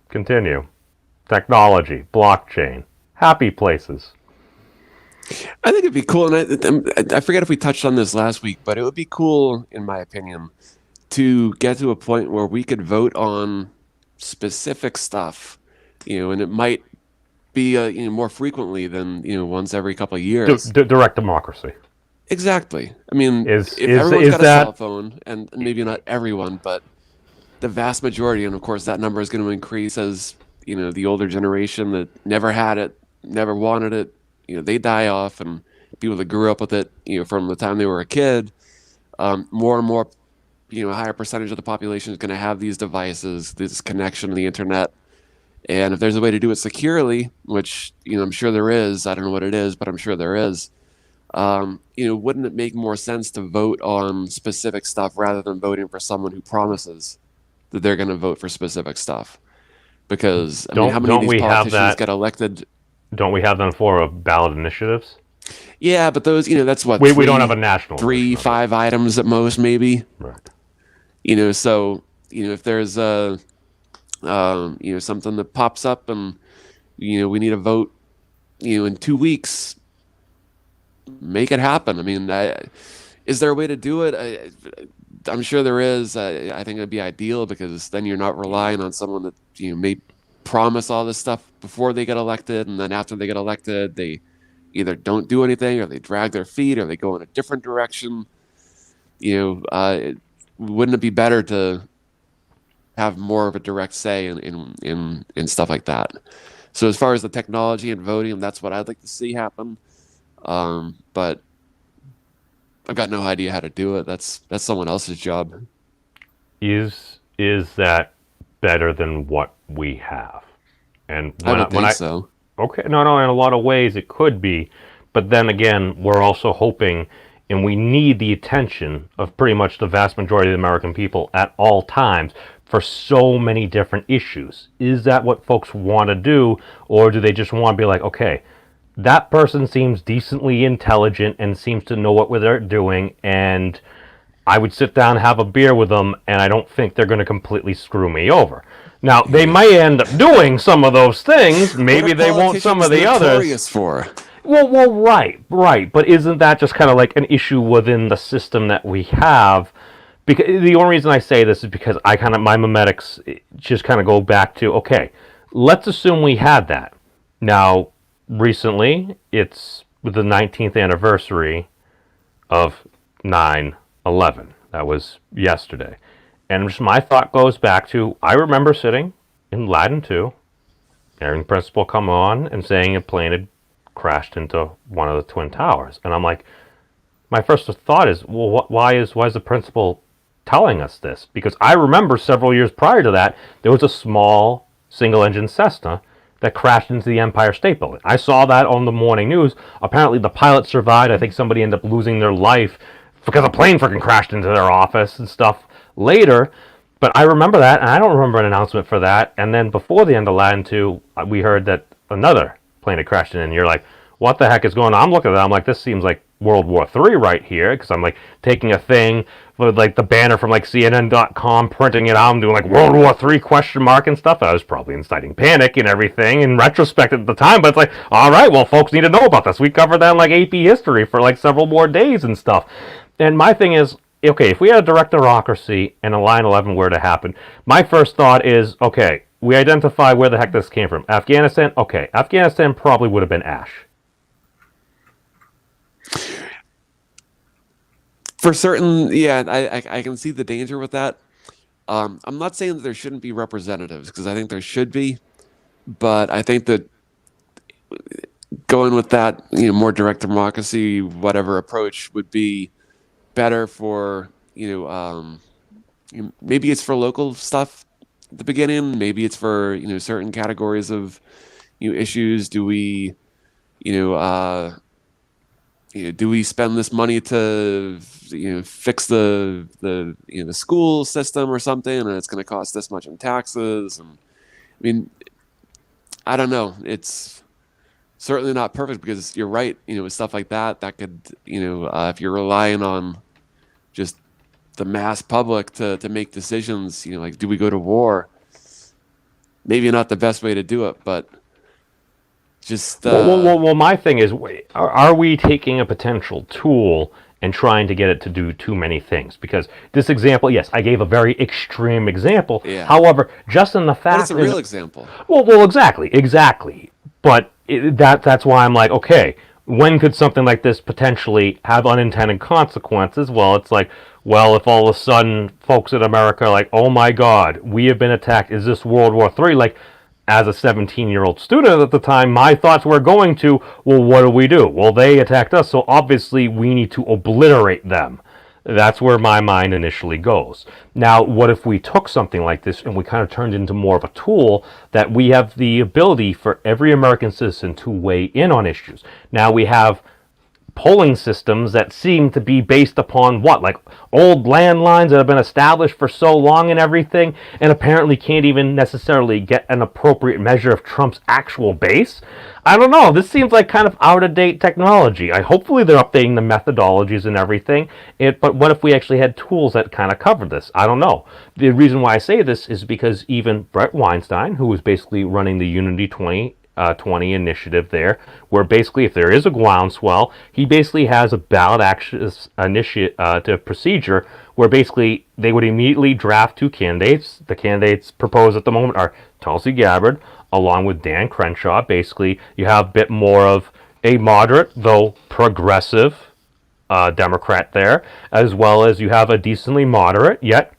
Continue. Technology, blockchain, happy places. I think it'd be cool, and I forget if we touched on this last week, but it would be cool, in my opinion, to get to a point where we could vote on specific stuff, and it might be more frequently than once every couple of years. Direct democracy. Exactly. I mean, Is everyone's got a that cell phone, and maybe not everyone, but the vast majority, and of course that number is going to increase as the older generation that never had it, never wanted it, they die off, and people that grew up with it, from the time they were a kid, more and more, a higher percentage of the population is going to have these devices, this connection to the internet. And if there's a way to do it securely, which I'm sure there is, I don't know what it is, but I'm sure there is. Wouldn't it make more sense to vote on specific stuff rather than voting for someone who promises that they're going to vote for specific stuff? Because how many of these politicians get elected? Don't we have them for ballot initiatives? Yeah, but those, that's what we don't have a national 5 items at most, maybe. Right. So if there's something that pops up and we need a vote in 2 weeks, make it happen. I mean, is there a way to do it? I'm sure there is. I think it'd be ideal, because then you're not relying on someone that may promise all this stuff before they get elected, and then after they get elected, they either don't do anything, or they drag their feet, or they go in a different direction. Wouldn't it be better to have more of a direct say in stuff like that? So as far as the technology and voting, that's what I'd like to see happen. But I've got no idea how to do it. That's someone else's job. Is that better than what we have? And I would think so. Okay, no, in a lot of ways it could be, but then again, we're also hoping, and we need the attention of pretty much the vast majority of the American people at all times for so many different issues. Is that what folks want to do, or do they just want to be like, okay, that person seems decently intelligent and seems to know what they're doing, and I would sit down and have a beer with them, and I don't think they're going to completely screw me over. Now, they might end up doing some of those things. Maybe they won't some of the others. Notorious for? Well, right. But isn't that just kind of like an issue within the system that we have? Because the only reason I say this is because my memetics just kind of go back to, okay, let's assume we had that. Now, recently, it's the 19th anniversary of 9/11. That was yesterday. And just my thought goes back to, I remember sitting in Latin 2, hearing the principal come on and saying a plane had crashed into one of the Twin Towers. And I'm like, my first thought is, well, why is the principal telling us this? Because I remember several years prior to that, there was a small single-engine Cessna that crashed into the Empire State Building. I saw that on the morning news. Apparently the pilot survived. I think somebody ended up losing their life because a plane freaking crashed into their office and stuff later. But I remember that, and I don't remember an announcement for that. And then before the end of Latin 2, we heard that another plane had crashed in, and you're like, what the heck is going on? I'm looking at that, I'm like, this seems like World War III right here, because I'm like taking a thing with like the banner from like CNN.com, printing it out, and doing like World War III question mark and stuff. I was probably inciting panic and everything in retrospect at the time, but it's like, all right, well, folks need to know about this. We covered that in like AP history for like several more days and stuff. And my thing is, okay, if we had a direct democracy and a 9/11 were to happen, my first thought is, okay, we identify where the heck this came from. Afghanistan? Okay, Afghanistan probably would have been ash. For certain, yeah, I can see the danger with that. I'm not saying that there shouldn't be representatives, because I think there should be, but I think that going with that, more direct democracy, whatever approach would be better for, maybe it's for local stuff at the beginning, maybe it's for, certain categories of, issues. Do we, do we spend this money to fix the school system or something, and it's going to cost this much in taxes? And I mean, I don't know. It's certainly not perfect, because you're right. With stuff like that could if you're relying on just the mass public to make decisions, like, do we go to war? Maybe not the best way to do it, but just well, my thing is, are we taking a potential tool and trying to get it to do too many things? Because this example, yes, I gave a very extreme example. Yeah. However, just in the fact, but it's a real example. Well, exactly. But that's why I'm like, okay, when could something like this potentially have unintended consequences? Well, it's like, well, if all of a sudden folks in America are like, oh my God, we have been attacked. Is this World War III? Like, as a 17-year-old student at the time, my thoughts were going to, well, what do? Well, they attacked us, so obviously we need to obliterate them. That's where my mind initially goes. Now, what if we took something like this and we kind of turned it into more of a tool that we have the ability for every American citizen to weigh in on issues? Now we have polling systems that seem to be based upon what? Like old landlines that have been established for so long and everything, and apparently can't even necessarily get an appropriate measure of Trump's actual base? I don't know. This seems like kind of out-of-date technology. Hopefully they're updating the methodologies and everything, but what if we actually had tools that kind of covered this? I don't know. The reason why I say this is because even Brett Weinstein, who was basically running the Unity 20 initiative there, where basically if there is a groundswell, he basically has a ballot action initiative procedure where basically they would immediately draft two candidates. The candidates proposed at the moment are Tulsi Gabbard along with Dan Crenshaw. Basically, you have a bit more of a moderate, though progressive Democrat there, as well as you have a decently moderate, yet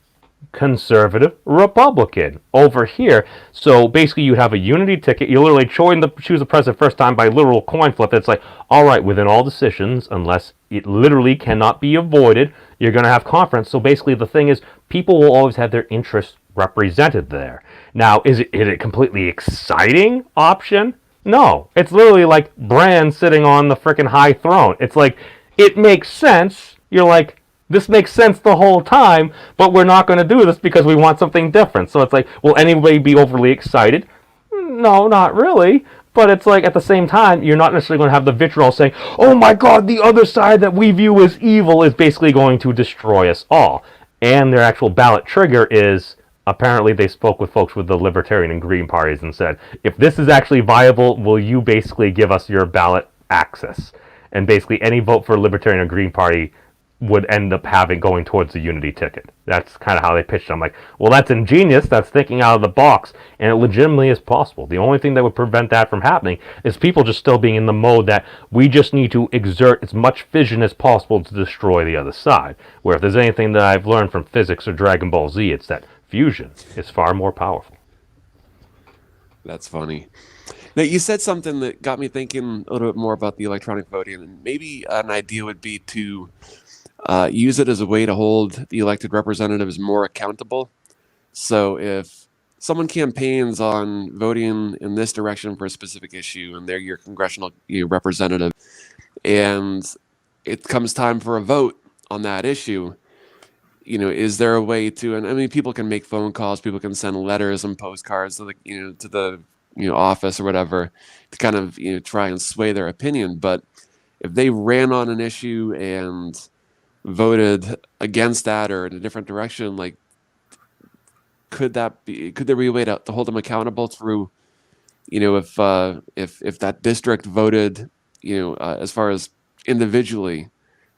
conservative Republican over here. So basically you have a unity ticket. You literally choose the president first time by literal coin flip. It's like, all right, within all decisions, unless it literally cannot be avoided, you're going to have conference. So basically the thing is, people will always have their interests represented there. Now, is it a completely exciting option? No. It's literally like Bran sitting on the freaking high throne. It's like, it makes sense. You're like, this makes sense the whole time, but we're not going to do this because we want something different. So it's like, will anybody be overly excited? No, not really. But it's like, at the same time, you're not necessarily going to have the vitriol saying, oh my god, the other side that we view as evil is basically going to destroy us all. And their actual ballot trigger is, apparently they spoke with folks with the Libertarian and Green parties and said, if this is actually viable, will you basically give us your ballot access? And basically any vote for Libertarian or Green Party would end up going towards the unity ticket. That's kind of how they pitched it. I'm like, well, that's ingenious. That's thinking out of the box, and it legitimately is possible. The only thing that would prevent that from happening is people just still being in the mode that we just need to exert as much fission as possible to destroy the other side. Where if there's anything that I've learned from physics or Dragon Ball Z, it's that fusion is far more powerful. That's funny. Now, you said something that got me thinking a little bit more about the electronic voting, and maybe an idea would be to use it as a way to hold the elected representatives more accountable. So if someone campaigns on voting in this direction for a specific issue, and they're your congressional representative, and it comes time for a vote on that issue, is there a way to? And I mean, people can make phone calls, people can send letters and postcards to the office or whatever to kind of try and sway their opinion. But if they ran on an issue and voted against that or in a different direction, like, could there be a way to hold them accountable through, if that district voted, as far as individually,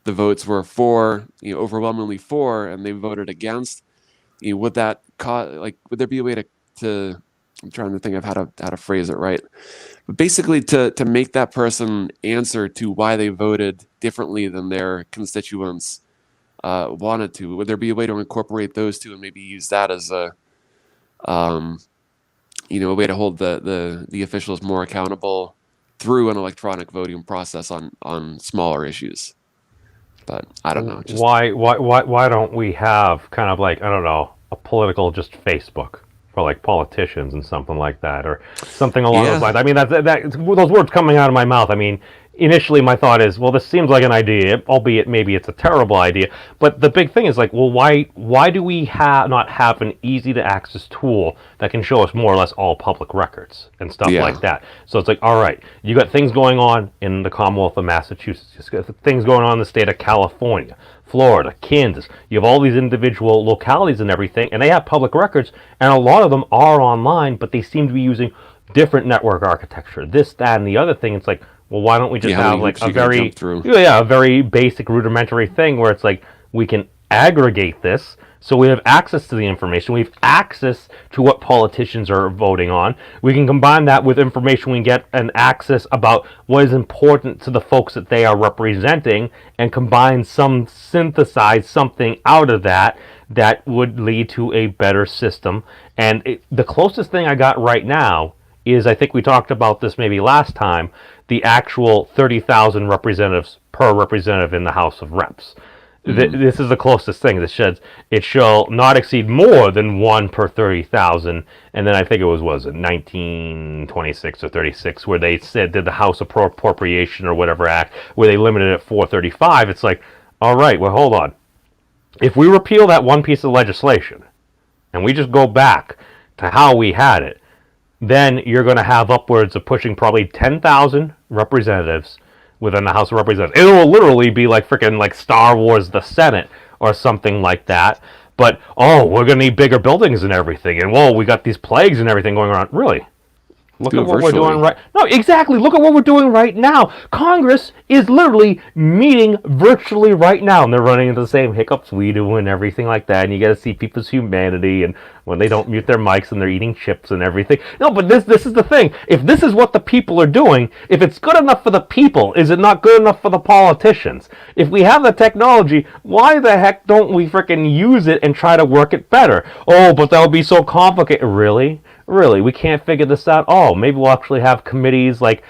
the votes were for, overwhelmingly for, and they voted against, would that would there be a way to I'm trying to think of how to phrase it right, but basically to make that person answer to why they voted differently than their constituents wanted to. Would there be a way to incorporate those two and maybe use that as a way to hold the officials more accountable through an electronic voting process on smaller issues? But I don't know. Why don't we have kind of like, I don't know, a political just Facebook for like politicians and something like that, or something along those lines? I mean, those words coming out of my mouth. I mean, initially my thought is, well, this seems like an idea, albeit maybe it's a terrible idea. But the big thing is like, well, why do we not have an easy to access tool that can show us more or less all public records and stuff like that? So it's like, all right, you got things going on in the Commonwealth of Massachusetts, you got things going on in the state of California, Florida, Kansas. You have all these individual localities and everything, and they have public records, and a lot of them are online, but they seem to be using different network architecture, this, that, and the other thing. It's like, well, why don't we just have like a very basic rudimentary thing where it's like, we can aggregate this so we have access to the information, we have access to what politicians are voting on, we can combine that with information we get and access about what is important to the folks that they are representing, and synthesize something out of that would lead to a better system. And the closest thing I got right now is, I think we talked about this maybe last time, the actual 30,000 representatives per representative in the House of Reps. This is the closest thing. It shall not exceed more than 1 per 30,000. And then I think it was 1926 or 36 where they did the House Appropriation or whatever Act, where they limited it at 435. It's like, all right, well, hold on. If we repeal that one piece of legislation and we just go back to how we had it, then you're going to have upwards of pushing probably 10,000 representatives within the House of Representatives. It will literally be like freaking like Star Wars the Senate or something like that. But, we're going to need bigger buildings and everything. And, whoa, we got these plagues and everything going on. Really? Look at what we're doing right... No, exactly. Look at what we're doing right now. Congress is literally meeting virtually right now, and they're running into the same hiccups we do and everything like that. And you got to see people's humanity, and when they don't mute their mics and they're eating chips and everything. No, but this is the thing. If this is what the people are doing, if it's good enough for the people, is it not good enough for the politicians? If we have the technology, why the heck don't we freaking use it and try to work it better? Oh, but that would be so complicated. Really? Really, we can't figure this out. Maybe we'll actually have committees, like,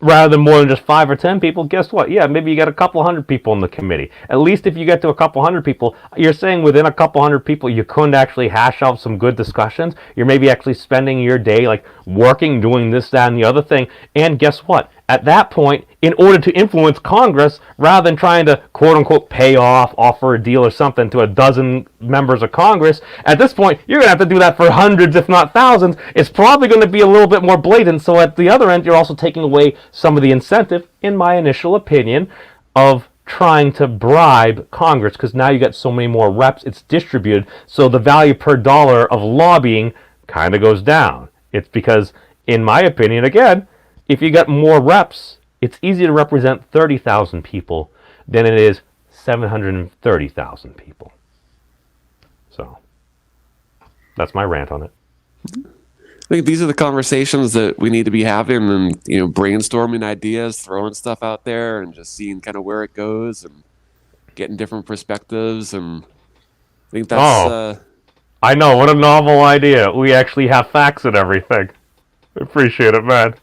rather than more than just 5 or 10 people. Guess what? Yeah, maybe you got a couple hundred people in the committee. At least if you get to a couple hundred people, you're saying within a couple hundred people you couldn't actually hash out some good discussions. You're maybe actually spending your day like working, doing this, that, and the other thing. And guess what? At that point, in order to influence Congress rather than trying to quote unquote pay off, offer a deal or something to a dozen members of Congress. At this point, you're going to have to do that for hundreds, if not thousands. It's probably going to be a little bit more blatant. So at the other end, you're also taking away some of the incentive, in my initial opinion, of trying to bribe Congress, because now you got so many more reps, it's distributed, so the value per dollar of lobbying kind of goes down. It's because, in my opinion, again, if you got more reps, it's easier to represent 30,000 people than it is 730,000 people. So, that's my rant on it. I think these are the conversations that we need to be having, and brainstorming ideas, throwing stuff out there, and just seeing kind of where it goes, and getting different perspectives. And I think that's. I know, what a novel idea! We actually have facts and everything. I appreciate it, man.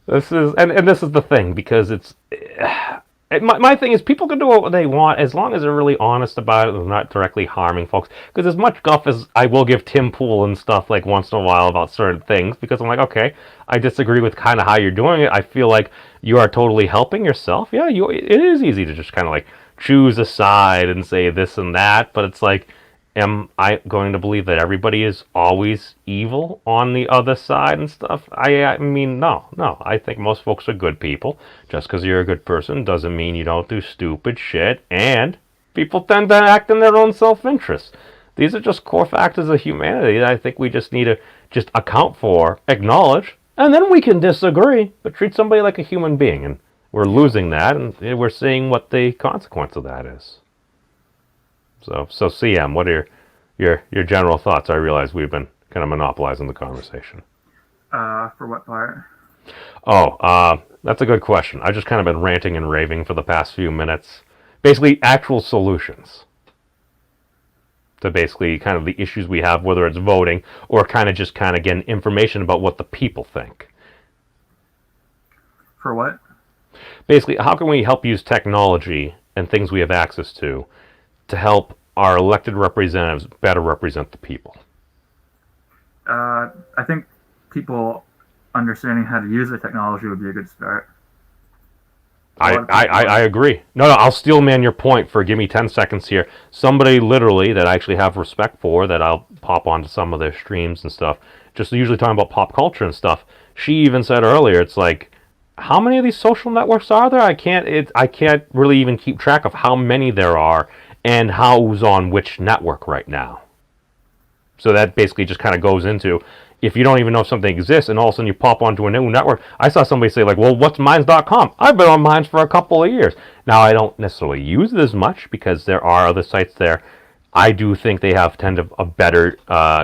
This is and this is the thing, because it's. My thing is, people can do what they want as long as they're really honest about it and not directly harming folks. Because as much guff as I will give Tim Pool and stuff like once in a while about certain things, because I'm like, okay, I disagree with kind of how you're doing it. I feel like you are totally helping yourself. Yeah, it is easy to just kind of like choose a side and say this and that, but it's like, am I going to believe that everybody is always evil on the other side and stuff? I mean, no. I think most folks are good people. Just because you're a good person doesn't mean you don't do stupid shit. And people tend to act in their own self-interest. These are just core factors of humanity that I think we just need to just account for, acknowledge, and then we can disagree, but treat somebody like a human being. And we're losing that, and we're seeing what the consequence of that is. So CM, what are your general thoughts? I realize we've been kind of monopolizing the conversation. For what part? Oh, that's a good question. I've just kind of been ranting and raving for the past few minutes. Basically, actual solutions to basically kind of the issues we have, whether it's voting or kind of getting information about what the people think. For what? Basically, how can we help use technology and things we have access to help our elected representatives better represent the people? I think people understanding how to use the technology would be a good start. I agree. No, I'll steel man your point for give me 10 seconds here. Somebody literally that I actually have respect for, that I'll pop onto some of their streams and stuff, just usually talking about pop culture and stuff. She even said earlier, it's like, how many of these social networks are there? I can't really even keep track of how many there are and who's on which network right now. So that basically just kind of goes into, if you don't even know if something exists and all of a sudden you pop onto a new network. I saw somebody say like, well, what's Minds.com? I've been on Minds for a couple of years. Now, I don't necessarily use it as much because there are other sites there. I do think they have a better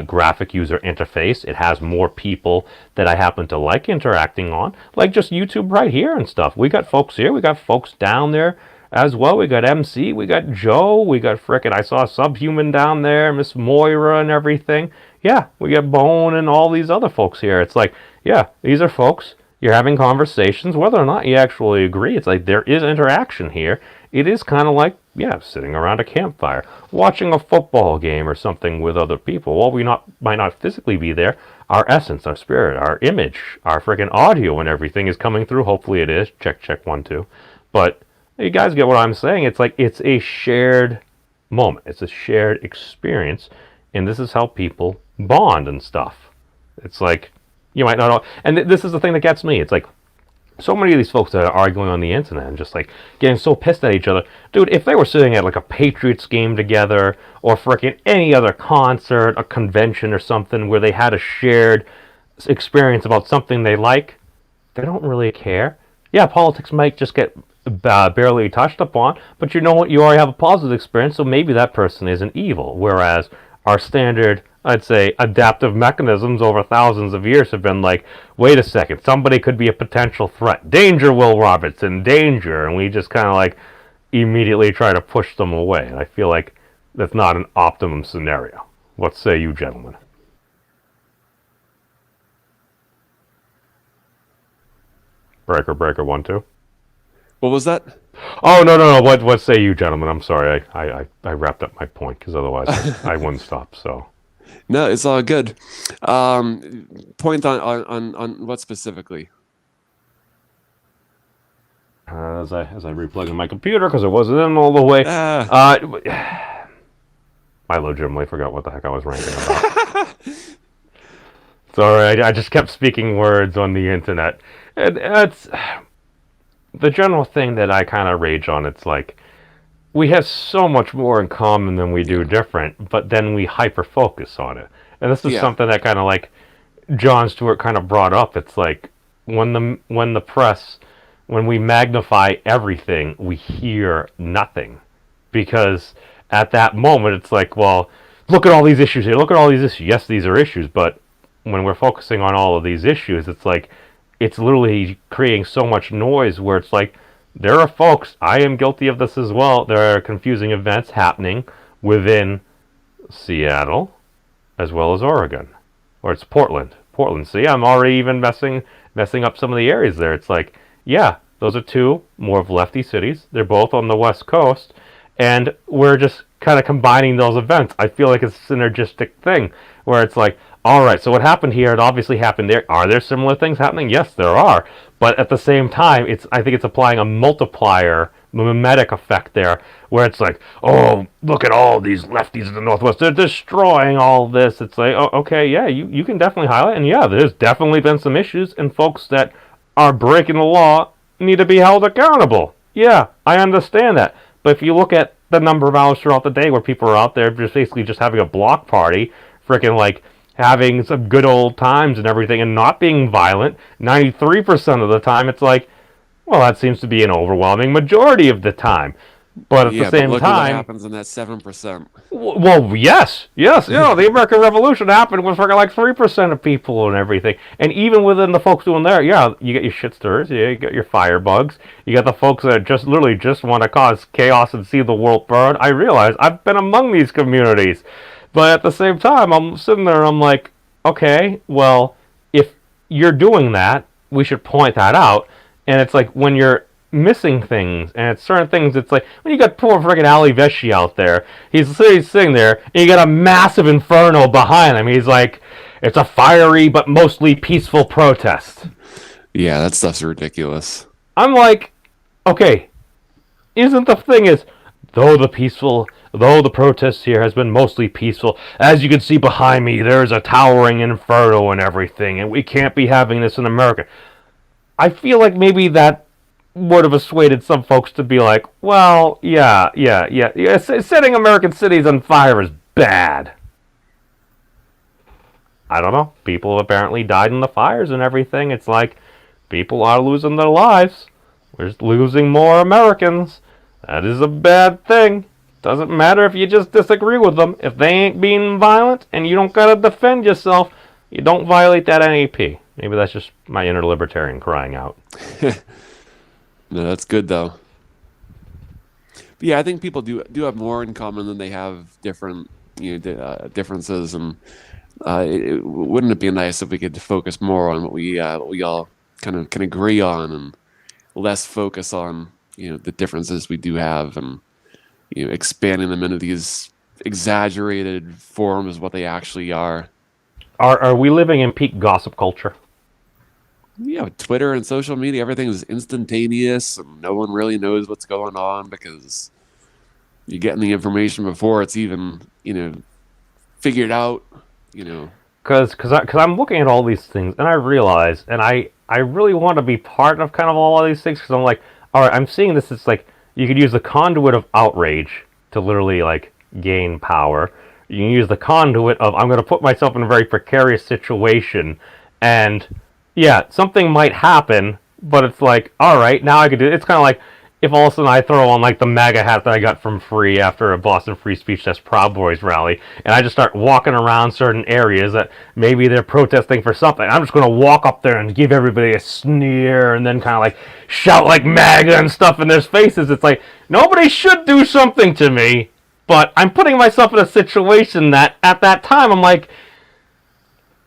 graphic user interface. It has more people that I happen to like interacting on, like just YouTube right here and stuff. We got folks here. We got folks down there as well. We got MC, we got Joe, we got I saw Subhuman down there, Miss Moira and everything. Yeah, we got Bone and all these other folks here. It's like, yeah, these are folks. You're having conversations, whether or not you actually agree. It's like there is interaction here. It is kind of like, yeah, sitting around a campfire, watching a football game or something with other people. While we might not physically be there, our essence, our spirit, our image, our freaking audio and everything is coming through. Hopefully it is. Check 1 2. But you guys get what I'm saying. It's like it's a shared moment. It's a shared experience. And this is how people bond and stuff. It's like, you might not know. And this is the thing that gets me. It's like, so many of these folks that are arguing on the internet and just like getting so pissed at each other. Dude, if they were sitting at like a Patriots game together or frickin' any other concert, a convention or something where they had a shared experience about something they like, they don't really care. Yeah, politics might just get barely touched upon, but you know what? You already have a positive experience, so maybe that person isn't evil. Whereas our standard, I'd say, adaptive mechanisms over thousands of years have been like, wait a second, somebody could be a potential threat. Danger, Will Robertson, danger. And we just kind of like immediately try to push them away. And I feel like that's not an optimum scenario. What say you, gentlemen? Breaker 1 2. What was that? Oh, no. What say you, gentlemen? I'm sorry. I wrapped up my point because otherwise I wouldn't stop. So. No, it's all good. Point on what specifically? as I replug in my computer because it wasn't in all the way. I legitimately forgot what the heck I was ranting about. Sorry, I just kept speaking words on the internet. It's the general thing that I kind of rage on. It's like we have so much more in common than we do different, but then we hyper focus on it. And this is something that kind of like Jon Stewart kind of brought up. It's like when the press, when we magnify everything, we hear nothing, because at that moment it's like, well, look at all these issues here. Look at all these issues. Yes, these are issues, but when we're focusing on all of these issues, it's like it's literally creating so much noise where it's like there are folks, I am guilty of this as well, there are confusing events happening within Seattle as well as Oregon. Or it's Portland. See, I'm already even messing up some of the areas there. It's like, yeah, those are two more of lefty cities. They're both on the West Coast, and we're just kind of combining those events. I feel like it's a synergistic thing where it's like, all right, so what happened here, it obviously happened there. Are there similar things happening? Yes, there are. But at the same time, I think it's applying a multiplier, mimetic effect there, where it's like, oh, look at all these lefties in the Northwest. They're destroying all this. It's like, oh, okay, yeah, you can definitely highlight. And yeah, there's definitely been some issues, and folks that are breaking the law need to be held accountable. Yeah, I understand that. But if you look at the number of hours throughout the day where people are out there just basically just having a block party, freaking like having some good old times and everything and not being violent, 93% of the time it's like, well, that seems to be an overwhelming majority of the time. But at the same look time, at what happens in that 7%. Well, yes. You know, the American Revolution happened with freaking like 3% of people and everything. And even within the folks doing there, yeah, you get your shit stirrers, yeah, you got your firebugs, you got the folks that just literally just want to cause chaos and see the world burn. I realize I've been among these communities. But at the same time, I'm sitting there and I'm like, okay, well, if you're doing that, we should point that out. And it's like when you're missing things, and it's certain things, it's like when you got poor friggin' Ali Vesci out there, he's sitting there, and you got a massive inferno behind him. He's like, it's a fiery but mostly peaceful protest. Yeah, that stuff's ridiculous. I'm like, okay, isn't the thing is, though the protest here has been mostly peaceful, as you can see behind me, there's a towering inferno and everything, and we can't be having this in America. I feel like maybe that would have persuaded some folks to be like, well, yeah, setting American cities on fire is bad. I don't know. People apparently died in the fires and everything. It's like, people are losing their lives. We're losing more Americans. That is a bad thing. Doesn't matter if you just disagree with them. If they ain't being violent and you don't gotta defend yourself, you don't violate that NAP. Maybe that's just my inner libertarian crying out. No, that's good though. But yeah, I think people do have more in common than they have different, differences, and wouldn't it be nice if we could focus more on what we all kind of can agree on, and less focus on the differences we do have, and expanding them into these exaggerated forms of what they actually are. Are we living in peak gossip culture? Yeah, Twitter and social media, everything is instantaneous, and no one really knows what's going on because you're getting the information before it's even, figured out, Because I'm looking at all these things, and I realize, and I really want to be part of kind of all of these things, because I'm like, all right, I'm seeing this, it's like, you could use the conduit of outrage to literally, like, gain power. You can use the conduit of, I'm going to put myself in a very precarious situation, and yeah, something might happen, but it's like, all right, now I could do it. It's kind of like if all of a sudden I throw on like the MAGA hat that I got from Free after a Boston Free Speech That's Proud Boys rally, and I just start walking around certain areas that maybe they're protesting for something. I'm just going to walk up there and give everybody a sneer and then kind of like shout like MAGA and stuff in their faces. It's like, nobody should do something to me, but I'm putting myself in a situation that at that time I'm like,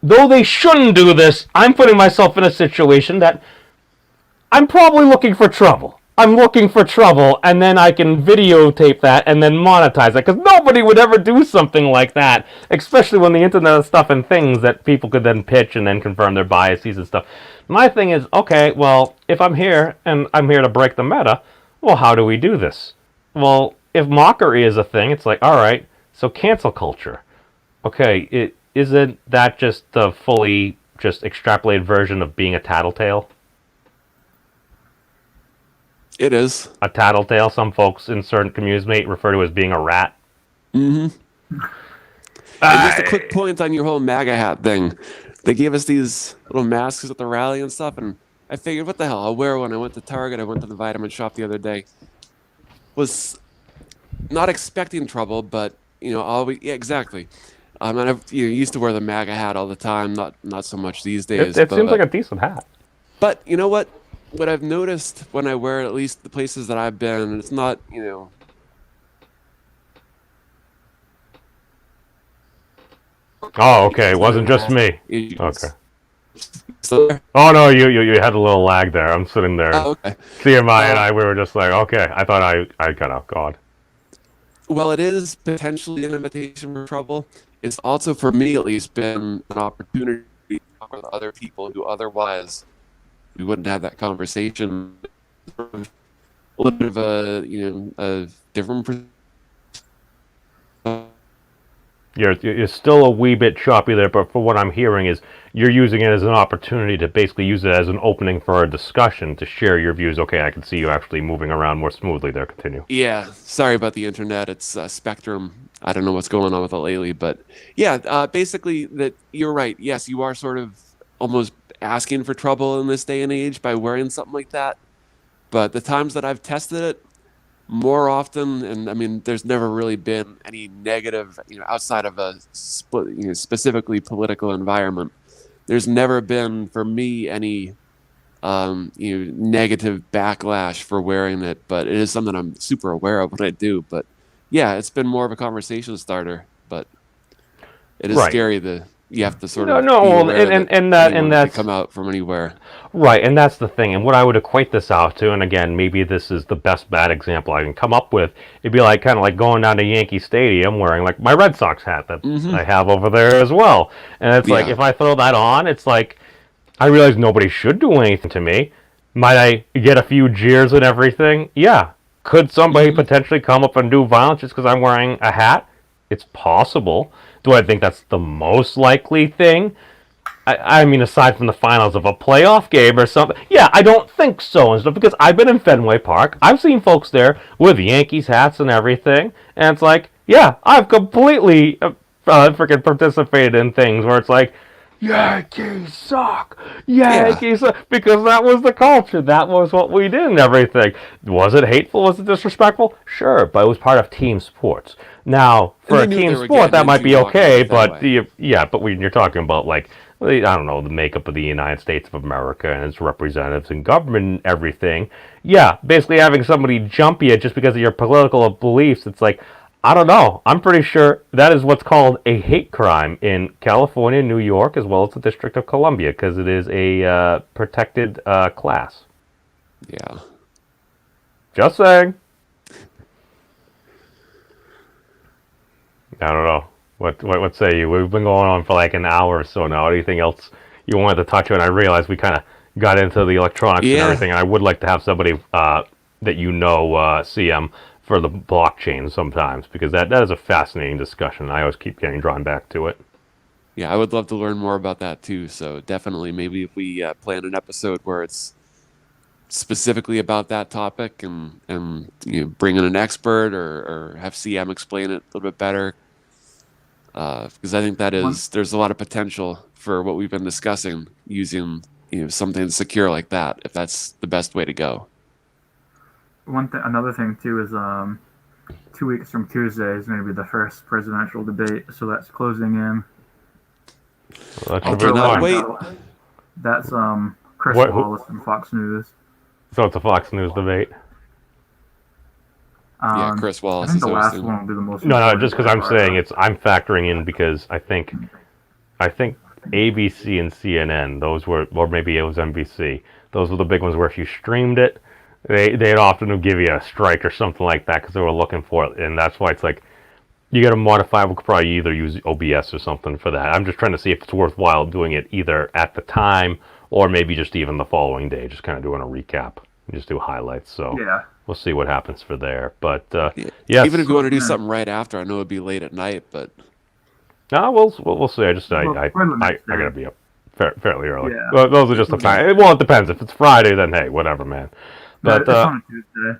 though they shouldn't do this, I'm putting myself in a situation that I'm probably looking for trouble. I'm looking for trouble, and then I can videotape that and then monetize it, because nobody would ever do something like that, especially when the internet is stuff and things that people could then pitch and then confirm their biases and stuff. My thing is, okay, well, if I'm here and I'm here to break the meta, well, how do we do this? Well, if mockery is a thing, it's like, all right, so cancel culture. Okay, isn't that just the fully just extrapolated version of being a tattletale? It is. A tattletale, some folks in certain communities may refer to as being a rat. And just a quick point on your whole MAGA hat thing. They gave us these little masks at the rally and stuff, and I figured, what the hell? I'll wear one. I went to Target. I went to the vitamin shop the other day. Was not expecting trouble, but yeah, exactly. And I've used to wear the MAGA hat all the time. Not so much these days. It seems like a decent hat. But you know what? What I've noticed when I wear it, at least the places that I've been, it's not Oh, okay. It wasn't just me. issues. Okay. So there? Oh no, you had a little lag there. I'm sitting there. Oh, okay. CMI and I, we were just like, okay. I thought I got out. God. Well, it is potentially an invitation for trouble. It's also, for me at least, been an opportunity to talk with other people who otherwise we wouldn't have that conversation. A little bit of a different. You're still a wee bit choppy there, but for what I'm hearing is you're using it as an opportunity to basically use it as an opening for a discussion to share your views. Okay, I can see you actually moving around more smoothly there. Continue. Yeah, sorry about the internet. It's Spectrum. I don't know what's going on with it lately, but yeah, basically that you're right. Yes, you are sort of almost asking for trouble in this day and age by wearing something like that. But the times that I've tested it, more often, and I mean, there's never really been any negative, outside of a specifically political environment. There's never been, for me, any, negative backlash for wearing it. But it is something I'm super aware of when I do. But yeah, it's been more of a conversation starter. But it is Right. scary that you have to sort No, of no, be well, aware and anyone can that's come out from anywhere. right, and that's the thing. And what I would equate this out to, and again, maybe this is the best bad example I can come up with. It'd be like kind of like going down to Yankee Stadium wearing like my Red Sox hat that I have over there as well. And it's like Yeah. if I throw that on, it's like I realize nobody should do anything to me. Might I get a few jeers and everything? Yeah. Could somebody potentially come up and do violence just because I'm wearing a hat? It's possible. Do I think that's the most likely thing? I mean, aside from the finals of a playoff game or something, yeah, I don't think so and stuff, because I've been in Fenway Park. I've seen folks there with Yankees hats and everything, and it's like, yeah, I've completely freaking participated in things where it's like, Yankees suck, Yankees suck, because that was the culture, that was what we did and everything. Was it hateful? Was it disrespectful? Sure, but it was part of team sports. Now, for a And they knew team they were sport, that getting might be into walking okay, that but way. but when you're talking about like, I don't know, the makeup of the United States of America and its representatives and government and everything, yeah, basically having somebody jump you just because of your political beliefs, it's like, I don't know. I'm pretty sure that is what's called a hate crime in California, New York, as well as the District of Columbia, because it is a protected class. Yeah. Just saying. I don't know. What say you? We've been going on for like an hour or so now. Anything else you wanted to touch on? I realized we kind of got into the electronics and Yeah. everything, and I would like to have somebody that CM, for the blockchain sometimes, because that is a fascinating discussion. I always keep getting drawn back to it. Yeah, I would love to learn more about that too. So definitely, maybe if we plan an episode where it's specifically about that topic, and bring in an expert, or have CM explain it a little bit better, because I think there's a lot of potential for what we've been discussing using something secure like that, if that's the best way to go. Another thing too is 2 weeks from Tuesday is going to be the first presidential debate, so that's closing in. Well, that I should be cannot fun. wait. That's Chris Who- Wallace from Fox News. So it's a Fox News debate. Yeah, Chris I Wallace think is the last hosting. one will be the most. No, important just because I'm part. saying I'm factoring in because I think ABC and CNN, or maybe it was NBC, those were the big ones where if you streamed it, they'd often give you a strike or something like that because they were looking for it, and that's why it's like you got to modify. We could probably either use OBS or something for that. I'm just trying to see if it's worthwhile doing it either at the time or maybe just even the following day, just kind of doing a recap, just do highlights. So Yeah. we'll see what happens for there. But Yeah. yes, Even if you want to do something right after, I know it'd be late at night, but no, we'll see. I For the next day. gotta be up fairly early. Yeah. Well, those are just the time. Well, it depends. If it's Friday, then hey, whatever, man. But But it's on a Tuesday.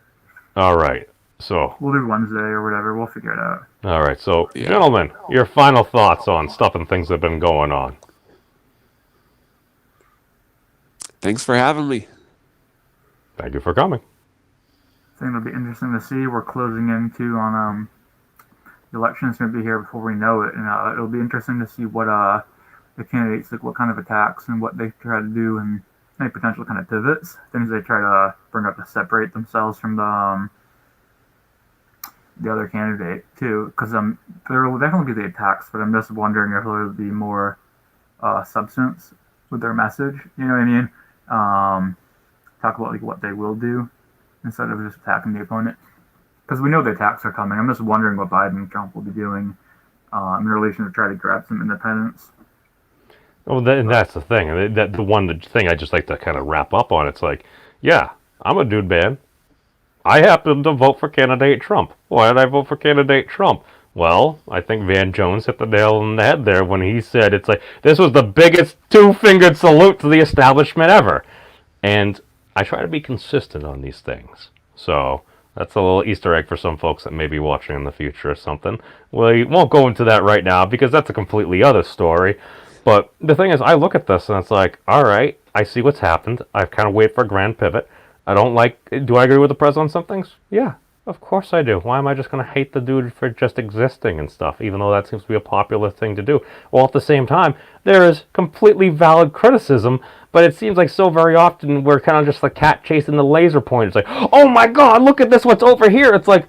all right. So We'll do Wednesday or whatever. We'll figure it out. all right. So Yeah. gentlemen, your final thoughts on stuff and things that have been going on. thanks for having me. Thank you for coming. I think it'll be interesting to see. We're closing into on the election's going to be here before we know it, and it'll be interesting to see what the candidates like, what kind of attacks and what they try to do, and any potential kind of pivots, things they try to bring up to separate themselves from the other candidate too. Because there will definitely be the attacks, but I'm just wondering if there will be more substance with their message. You know what I mean? Talk about like what they will do instead of just attacking the opponent. Because we know the attacks are coming. I'm just wondering what Biden and Trump will be doing in relation to try to grab some independence. Well, that's the thing. The thing I just like to kind of wrap up on. It's like, yeah, I'm a dude, man. I happen to vote for candidate Trump. Why did I vote for candidate Trump? Well, I think Van Jones hit the nail on the head there when he said it's like, this was the biggest two-fingered salute to the establishment ever. And I try to be consistent on these things. So that's a little Easter egg for some folks that may be watching in the future or something. We won't go into that right now because that's a completely other story. But the thing is, I look at this and it's like, all right, I see what's happened. I've kind of waited for a grand pivot. Do I agree with the president on some things? Yeah, of course I do. Why am I just going to hate the dude for just existing and stuff, even though that seems to be a popular thing to do? Well, at the same time, there is completely valid criticism, but it seems like so very often we're kind of just the cat chasing the laser point. It's like, oh my God, look at this, what's over here. It's like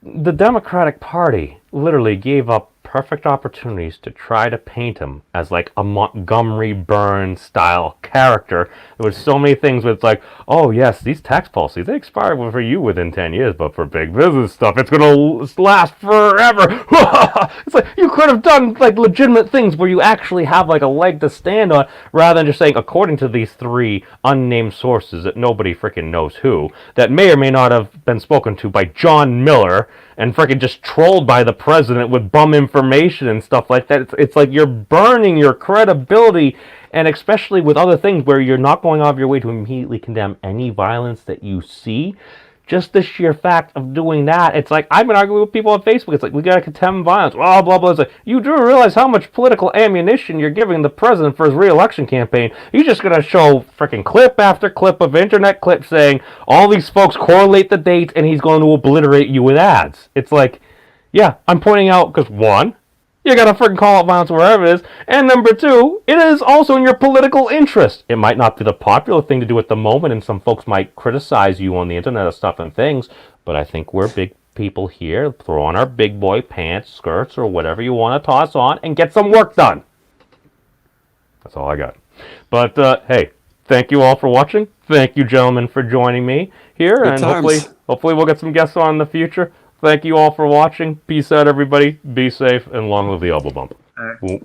the Democratic Party literally gave up perfect opportunities to try to paint him as like a Montgomery Burns style character. There was so many things where it's like, oh yes, these tax policies, they expire for you within 10 years, but for big business stuff, it's going to last forever. It's like, you could have done like legitimate things where you actually have like a leg to stand on, rather than just saying, according to these three unnamed sources that nobody freaking knows who, that may or may not have been spoken to by John Miller, and freaking just trolled by the president with bum information and stuff like that. It's like you're burning your credibility, and especially with other things where you're not going out of your way to immediately condemn any violence that you see. Just the sheer fact of doing that, it's like, I've been arguing with people on Facebook, it's like, we gotta condemn violence, blah, blah, blah. It's like, you do realize how much political ammunition you're giving the president for his re-election campaign. You're just gonna show freaking clip after clip of internet clips saying, all these folks correlate the dates, and he's going to obliterate you with ads. It's like, yeah, I'm pointing out, because one, you gotta freaking call out violence wherever it is. And number two, it is also in your political interest. It might not be the popular thing to do at the moment, and some folks might criticize you on the internet and stuff and things, but I think we're big people here. Throw on our big boy pants, skirts, or whatever you want to toss on, and get some work done. That's all I got. But, hey, thank you all for watching. Thank you, gentlemen, for joining me here, Good and times. hopefully we'll get some guests on in the future. Thank you all for watching. Peace out, everybody. Be safe, and long live the elbow bump. All right.